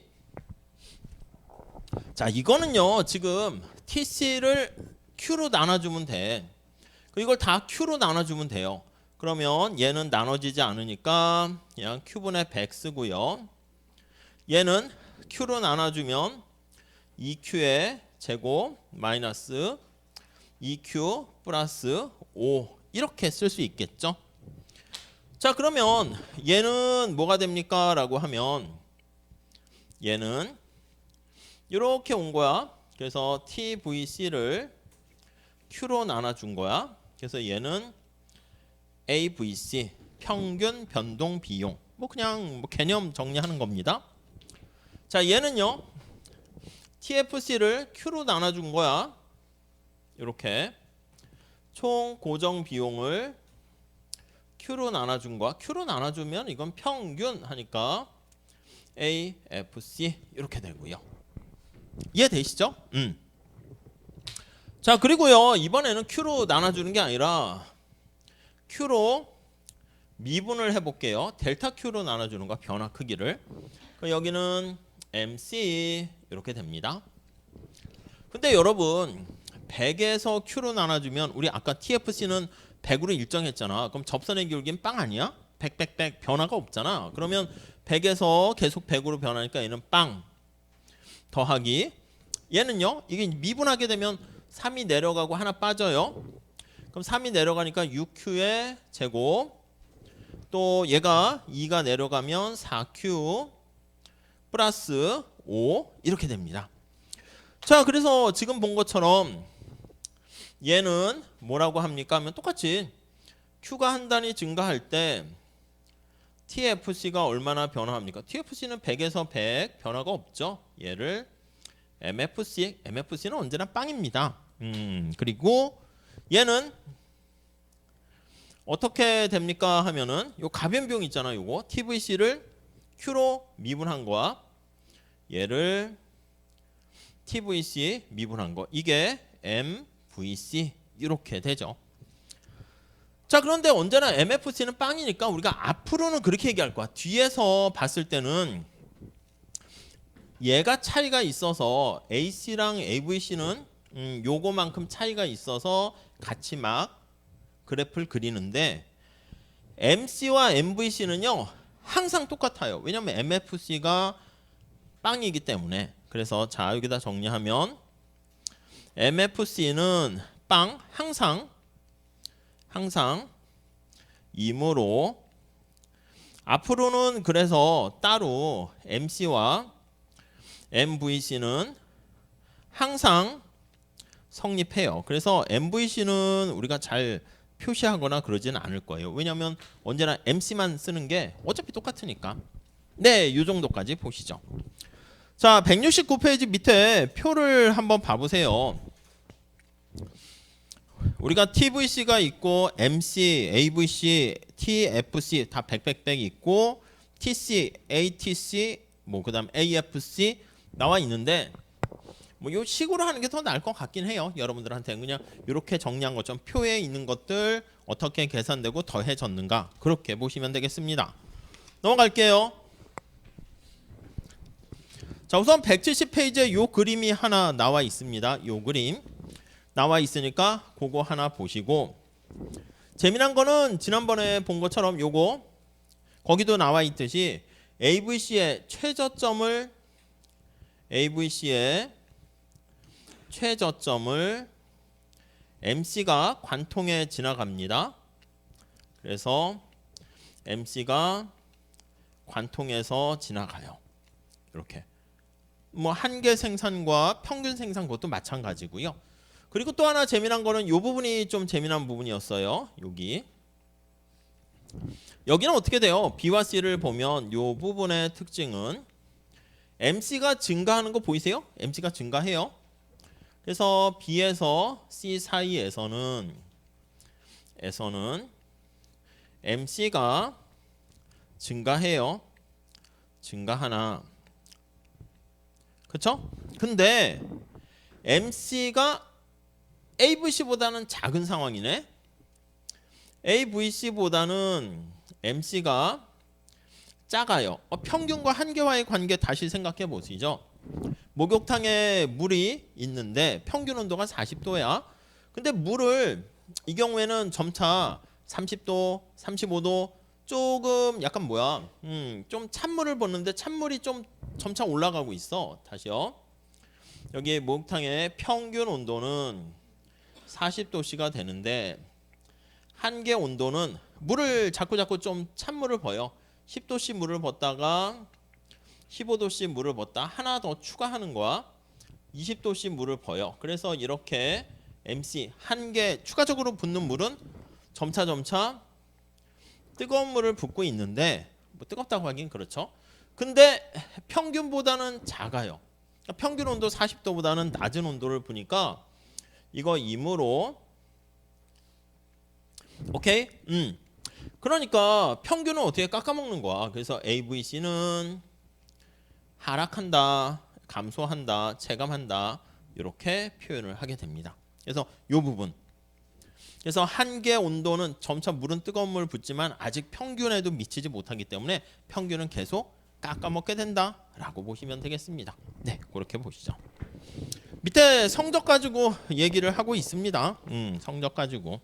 자, 이거는요 지금 TC를 Q로 나눠주면 돼. 이걸 다 Q로 나눠주면 돼요. 그러면 얘는 나눠지지 않으니까 그냥 Q분의 100 쓰고요. 얘는 Q로 나눠주면 2Q의 제곱 마이너스 2Q 플러스 5 이렇게 쓸 수 있겠죠. 자, 그러면 얘는 뭐가 됩니까? 라고 하면 얘는 이렇게 온 거야. 그래서 TVC를 Q로 나눠준 거야. 그래서 얘는 AVC 평균 변동 비용. 뭐 그냥 개념 정리하는 겁니다. 자, 얘는요 TFC를 Q로 나눠준 거야. 이렇게 총 고정 비용을 Q로 나눠준 거야. Q로 나눠주면 이건 평균 하니까 AFC 이렇게 되고요. 이해되시죠? 자, 그리고요 이번에는 Q로 나눠주는 게 아니라 Q로 미분을 해볼게요. 델타 Q로 나눠주는 거 변화 크기를. 여기는 MC 이렇게 됩니다. 근데 여러분 100에서 Q로 나눠주면 우리 아까 TFC는 100으로 일정했잖아. 그럼 접선의 기울기는 빵 아니야? 100 변화가 없잖아. 그러면 100에서 계속 100으로 변하니까 얘는 빵 더하기 얘는요 이게 미분하게 되면 3이 내려가고 하나 빠져요. 그럼 3이 내려가니까 6Q의 제곱 또 얘가 2가 내려가면 4Q 플러스 5 이렇게 됩니다. 자, 그래서 지금 본 것처럼 얘는 뭐라고 합니까? 하면 똑같이 Q가 한 단위 증가할 때 TFC가 얼마나 변화합니까? TFC는 100에서 100 변화가 없죠. 얘를 MFC는 언제나 빵입니다. 그리고 얘는 어떻게 됩니까? 하면은 요 가변 비용 있잖아요. 요거 TVC를 Q로 미분한 거야. 얘를 TVC 미분한 거. 이게 MVC 이렇게 되죠. 자, 그런데 언제나 MFC는 빵이니까 우리가 앞으로는 그렇게 얘기할 거야. 뒤에서 봤을 때는 얘가 차이가 있어서 AC랑 AVC는 요거만큼 차이가 있어서 같이 막 그래프를 그리는데 MC와 MVC는요 항상 똑같아요. 왜냐하면 MFC가 빵이기 때문에. 그래서 자, 여기다 정리하면 MFC는 빵 항상 이므로 앞으로는 그래서 따로 MC와 MVC는 항상 성립해요. 그래서 MVC는 우리가 잘 표시하거나 그러지는 않을 거예요. 왜냐하면 언제나 MC만 쓰는 게 어차피 똑같으니까. 네, 이 정도까지 보시죠. 자, 169페이지 밑에 표를 한번 봐보세요. 우리가 TVC가 있고 MC, AVC, TFC 다 100 있고 TC, ATC, 뭐 그다음 AFC 나와 있는데 뭐 요 식으로 하는 게 더 나을 것 같긴 해요. 여러분들한테 그냥 이렇게 정리한 것처럼 표에 있는 것들 어떻게 계산되고 더해졌는가 그렇게 보시면 되겠습니다. 넘어갈게요. 자, 우선 170페이지에 요 그림이 하나 나와 있습니다. 요 그림 나와 있으니까 그거 하나 보시고 재미난 거는 지난번에 본 것처럼 요거 거기도 나와 있듯이 AVC의 최저점을 MC가 관통해 지나갑니다. 그래서 MC가 관통해서 지나가요. 이렇게 뭐 한계 생산과 평균 생산 것도 마찬가지고요. 그리고 또 하나 재미난 거는 이 부분이 좀 재미난 부분이었어요. 여기는 어떻게 돼요? B와 C를 보면 이 부분의 특징은 MC가 증가하는 거 보이세요? MC가 증가해요. 그래서 B에서 C 사이에서는 MC가 증가해요. 증가하나. 그쵸? 근데 MC가 AVC보다는 작은 상황이네. AVC보다는 MC가 작아요. 평균과 한계와의 관계 다시 생각해 보시죠. 목욕탕에 물이 있는데 평균 온도가 40도야. 근데 물을 이 경우에는 점차 30도, 35도 조금 약간 좀 찬물을 붓는데 찬물이 좀 점차 올라가고 있어. 다시요. 여기 목욕탕의 평균 온도는 40도씨가 되는데 한계 온도는 물을 자꾸 좀 찬물을 버요. 10도씨 물을 붓다가 15도씨 물을 붓다 하나 더 추가하는 거야. 20도씨 물을 버요. 그래서 이렇게 MC 한계 추가적으로 붓는 물은 점차 뜨거운 물을 붓고 있는데 뭐 뜨겁다고 하긴 그렇죠. 근데 평균보다는 작아요. 평균 온도 40도보다는 낮은 온도를 부니까 이거 임으로 오케이? 그러니까 평균은 어떻게 깎아먹는 거야. 그래서 AVC는 하락한다, 감소한다, 체감한다 이렇게 표현을 하게 됩니다. 그래서 이 부분. 그래서 한계 온도는 점차 물은 뜨거운 물 붓지만 아직 평균에도 미치지 못하기 때문에 평균은 계속 깎아먹게 된다라고 보시면 되겠습니다. 네, 그렇게 보시죠. 밑에 성적 가지고 얘기를 하고 있습니다. 성적 가지고.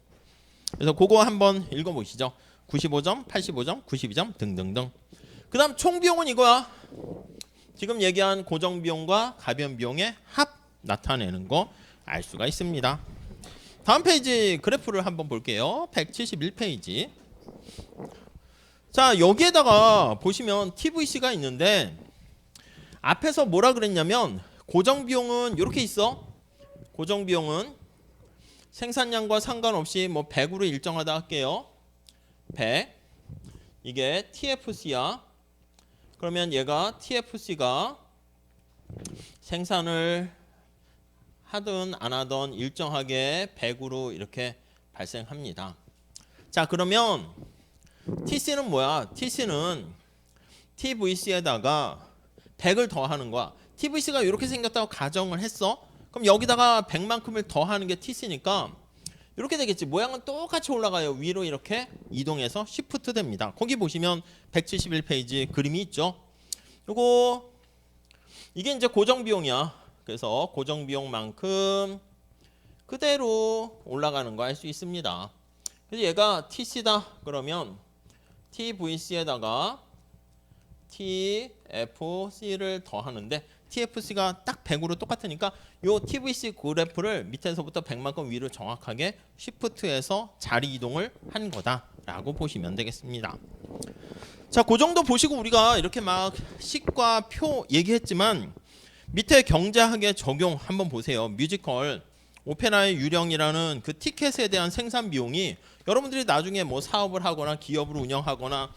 그래서 그거 한번 읽어보시죠. 95점, 85점, 92점 등등등. 그 다음 총비용은 이거야. 지금 얘기한 고정비용과 가변비용의 합 나타내는 거 알 수가 있습니다. 다음 페이지 그래프를 한번 볼게요. 171페이지. 자, 여기에다가 보시면 TVC가 있는데 앞에서 뭐라 그랬냐면 고정비용은 이렇게 있어. 고정비용은 생산량과 상관없이 뭐 100으로 일정하다 할게요. 100. 이게 TFC야. 그러면 얘가 TFC가 생산을 하든 안 하든 일정하게 100으로 이렇게 발생합니다. 자, 그러면 TC는 뭐야? TC는 TVC에다가 100을 더하는 거야. TVC가 이렇게 생겼다고 가정을 했어. 그럼 여기다가 100만큼을 더하는 게 TC니까 이렇게 되겠지. 모양은 똑같이 올라가요. 위로 이렇게 이동해서 시프트 됩니다. 거기 보시면 171페이지 그림이 있죠. 요거 이게 이제 고정비용이야. 그래서 고정비용만큼 그대로 올라가는 거 알 수 있습니다. 그래서 얘가 TC다 그러면 TVC에다가 TFC를 더하는데 TFC가 딱 100으로 똑같으니까 요 TVC 그래프를 밑에서부터 100만큼 위로 정확하게 시프트해서 자리 이동을 한 거다라고 보시면 되겠습니다. 자, 그 정도 보시고 우리가 이렇게 막 식과 표 얘기했지만 밑에 경제학의 적용 한번 보세요. 뮤지컬 오페라의 유령이라는 그 티켓에 대한 생산 비용이 여러분들이 나중에 뭐 사업을 하거나 기업을 운영하거나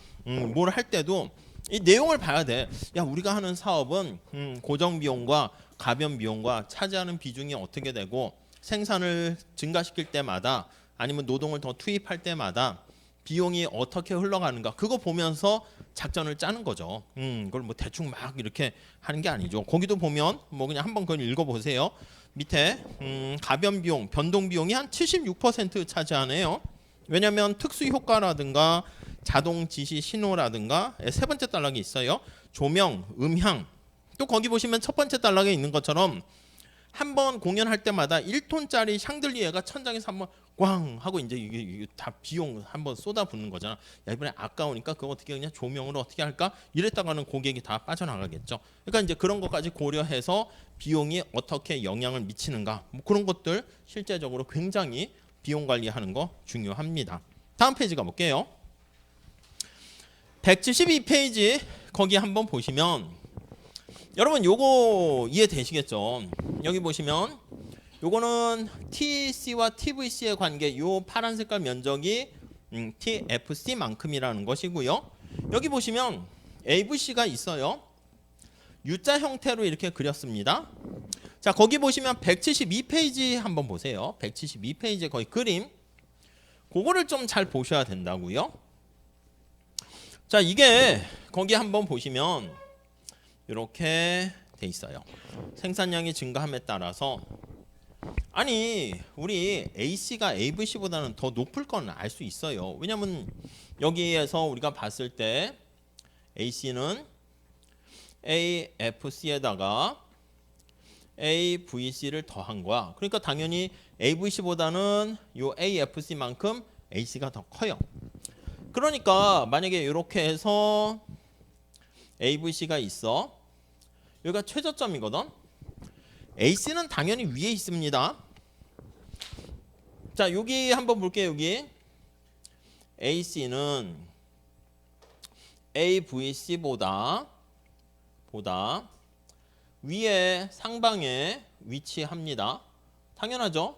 뭘 할 때도 이 내용을 봐야 돼. 야, 우리가 하는 사업은 고정 비용과 가변 비용과 차지하는 비중이 어떻게 되고 생산을 증가시킬 때마다 아니면 노동을 더 투입할 때마다 비용이 어떻게 흘러가는가 그거 보면서 작전을 짜는 거죠. 그걸 뭐 대충 막 이렇게 하는 게 아니죠. 거기도 보면 뭐 그냥 한번 그걸 읽어보세요. 밑에 가변 비용, 변동 비용이 한 76% 차지하네요. 왜냐하면 특수 효과라든가 자동 지시 신호라든가 세 번째 단락이 있어요. 조명, 음향. 또 거기 보시면 첫 번째 단락에 있는 것처럼 한 번 공연할 때마다 1톤짜리 샹들리에가 천장에서 한번 꽝 하고 이제 이게 다 비용 한번 쏟아붓는 거잖아. 야, 이번에 아까우니까 그거 어떻게 그냥 조명으로 어떻게 할까? 이랬다가는 고객이 다 빠져나가겠죠. 그러니까 이제 그런 것까지 고려해서 비용이 어떻게 영향을 미치는가 뭐 그런 것들 실제적으로 굉장히 비용 관리하는 거 중요합니다. 다음 페이지 가볼게요. 172페이지 거기 한번 보시면 여러분 요거 이해되시겠죠? 여기 보시면 요거는 TC와 TVC의 관계, 요 파란 색깔 면적이 TFC만큼이라는 것이고요. 여기 보시면 AVC가 있어요. U자 형태로 이렇게 그렸습니다. 자, 거기 보시면 172페이지 한번 보세요. 172페이지 거기 그림. 그거를 좀 잘 보셔야 된다고요. 자, 이게 거기 한번 보시면 이렇게 돼 있어요. 생산량이 증가함에 따라서 아니 우리 AC가 AVC보다는 더 높을 건 알 수 있어요. 왜냐면 여기에서 우리가 봤을 때 AC는 AFC에다가 AVC를 더한 거야. 그러니까 당연히 AVC보다는 요 AFC만큼 AC가 더 커요. 그러니까 만약에 이렇게 해서 AVC가 있어. 여기가 최저점이거든. AC는 당연히 위에 있습니다. 자, 여기 한번 볼게요. 여기 AC는 AVC보다 위에 상방에 위치합니다. 당연하죠.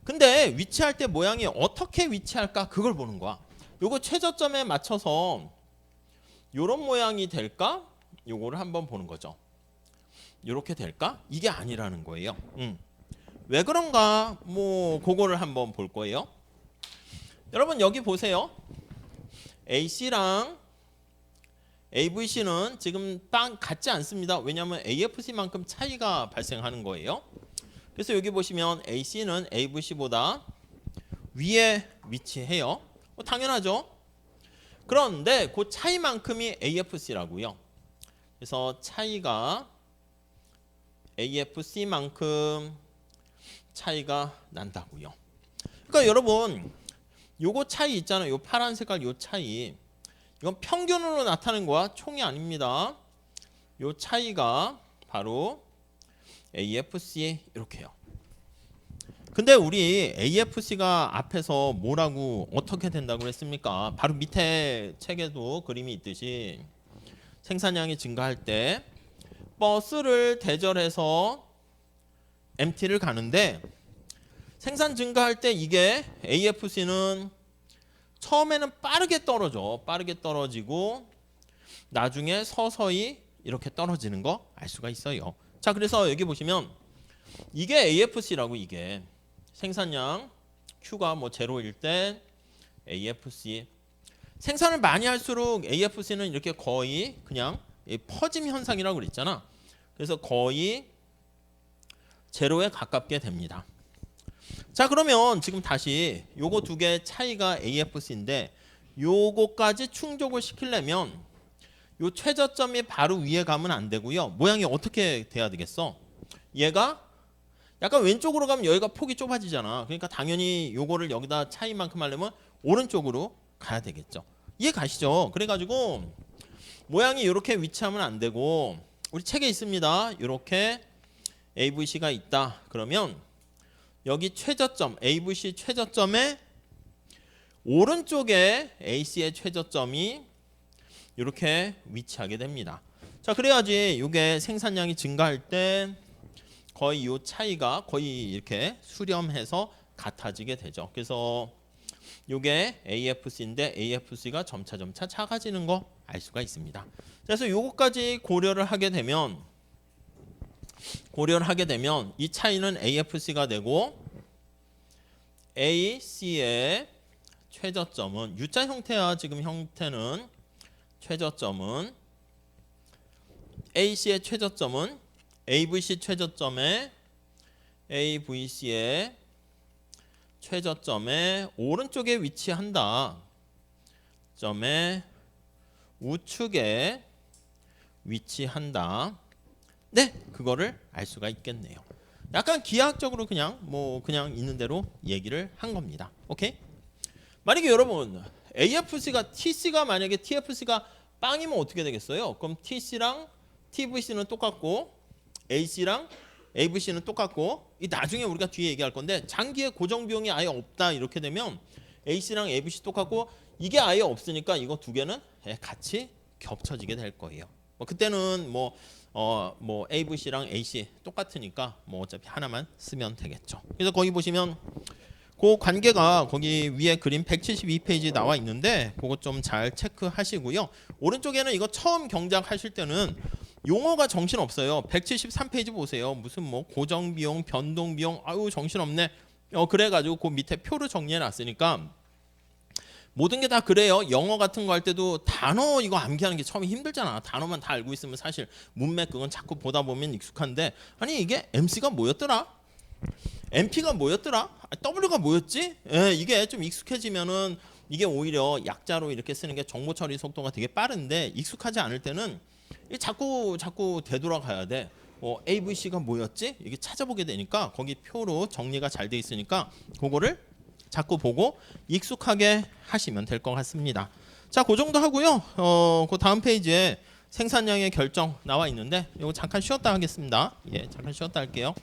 근데 위치할 때 모양이 어떻게 위치할까 그걸 보는 거야. 요거 최저점에 맞춰서 요런 모양이 될까? 요거를 한번 보는 거죠. 요렇게 될까? 이게 아니라는 거예요. 왜 그런가? 뭐 그거를 한번 볼 거예요. 여러분 여기 보세요. AC랑 AVC는 지금 딱 같지 않습니다. 왜냐하면 AFC만큼 차이가 발생하는 거예요. 그래서 여기 보시면 AC는 AVC보다 위에 위치해요. 당연하죠. 그런데 그 차이만큼이 AFC라고요. 그래서 차이가 AFC만큼 차이가 난다고요. 그러니까 여러분 요거 차이 있잖아요. 요 파란 색깔 요 차이. 이건 평균으로 나타낸 거야. 총이 아닙니다. 요 차이가 바로 AFC 이렇게요. 근데 우리 AFC가 앞에서 뭐라고 어떻게 된다고 했습니까? 바로 밑에 책에도 그림이 있듯이 생산량이 증가할 때 버스를 대절해서 MT를 가는데 생산 증가할 때 이게 AFC는 처음에는 빠르게 떨어져. 빠르게 떨어지고 나중에 서서히 이렇게 떨어지는 거 알 수가 있어요. 자, 그래서 여기 보시면 이게 AFC라고. 이게 생산량 Q가 뭐 제로일 때 AFC. 생산을 많이 할수록 AFC는 이렇게 거의 그냥 퍼짐 현상이라고 그랬잖아. 그래서 거의 제로에 가깝게 됩니다. 자, 그러면 지금 다시 요거 두 개 차이가 AFC인데 요거까지 충족을 시키려면 요 최저점이 바로 위에 가면 안 되고요. 모양이 어떻게 돼야 되겠어? 얘가 약간 왼쪽으로 가면 여기가 폭이 좁아지잖아. 그러니까 당연히 요거를 여기다 차이만큼 하려면 오른쪽으로 가야 되겠죠. 이해 가시죠? 그래가지고 모양이 이렇게 위치하면 안 되고 우리 책에 있습니다. 이렇게 AVC가 있다. 그러면 여기 최저점 AVC 최저점에 오른쪽에 AC의 최저점이 이렇게 위치하게 됩니다. 자, 그래야지 이게 생산량이 증가할 때 거의 이 차이가 거의 이렇게 수렴해서 같아지게 되죠. 그래서 이게 AFC인데 AFC가 점차 작아지는 거 알 수가 있습니다. 그래서 요거까지 고려를 하게 되면 이 차이는 AFC가 되고 AC의 최저점은 U자 형태야. 지금 형태는 최저점은 AC의 최저점은 AVC 최저점에 AVC의 최저점에 오른쪽에 위치한다. 점의 우측에 위치한다. 네, 그거를 알 수가 있겠네요. 약간 기하학적으로 그냥 있는 대로 얘기를 한 겁니다. 오케이? 만약에 여러분 AFC가 TC가 만약에 TFC가 빵이면 어떻게 되겠어요? 그럼 TC랑 TVC는 똑같고 AC랑 AVC는 똑같고 이 나중에 우리가 뒤에 얘기할 건데 장기의 고정 비용이 아예 없다 이렇게 되면 AC랑 AVC 똑같고 이게 아예 없으니까 이거 두 개는 같이 겹쳐지게 될 거예요. 뭐 그때는 뭐 A, B, C랑 AC 똑같으니까 뭐 어차피 하나만 쓰면 되겠죠. 그래서 거기 보시면 그 관계가 거기 위에 그림 172페이지 나와 있는데 그거 좀 잘 체크하시고요. 오른쪽에는 이거 처음 경작하실 때는 용어가 정신 없어요. 173페이지 보세요. 무슨 뭐 고정 비용, 변동 비용, 아유 정신 없네. 그래가지고 그 밑에 표를 정리해 놨으니까 모든 게 다 그래요. 영어 같은 거 할 때도 단어 이거 암기하는 게 처음에 힘들잖아. 단어만 다 알고 있으면 사실 문맥 그건 자꾸 보다 보면 익숙한데 아니 이게 MC가 뭐였더라? MP가 뭐였더라? W가 뭐였지? 이게 좀 익숙해지면은 이게 오히려 약자로 이렇게 쓰는 게 정보 처리 속도가 되게 빠른데 익숙하지 않을 때는 자꾸 되돌아가야 돼. AVC가 뭐였지? 이게 찾아보게 되니까 거기 표로 정리가 잘 돼 있으니까 그거를 자꾸 보고 익숙하게 하시면 될 것 같습니다. 자, 그 정도 하고요. 그 다음 페이지에 생산량의 결정 나와 있는데 이거 잠깐 쉬었다 하겠습니다. 예, 잠깐 쉬었다 할게요.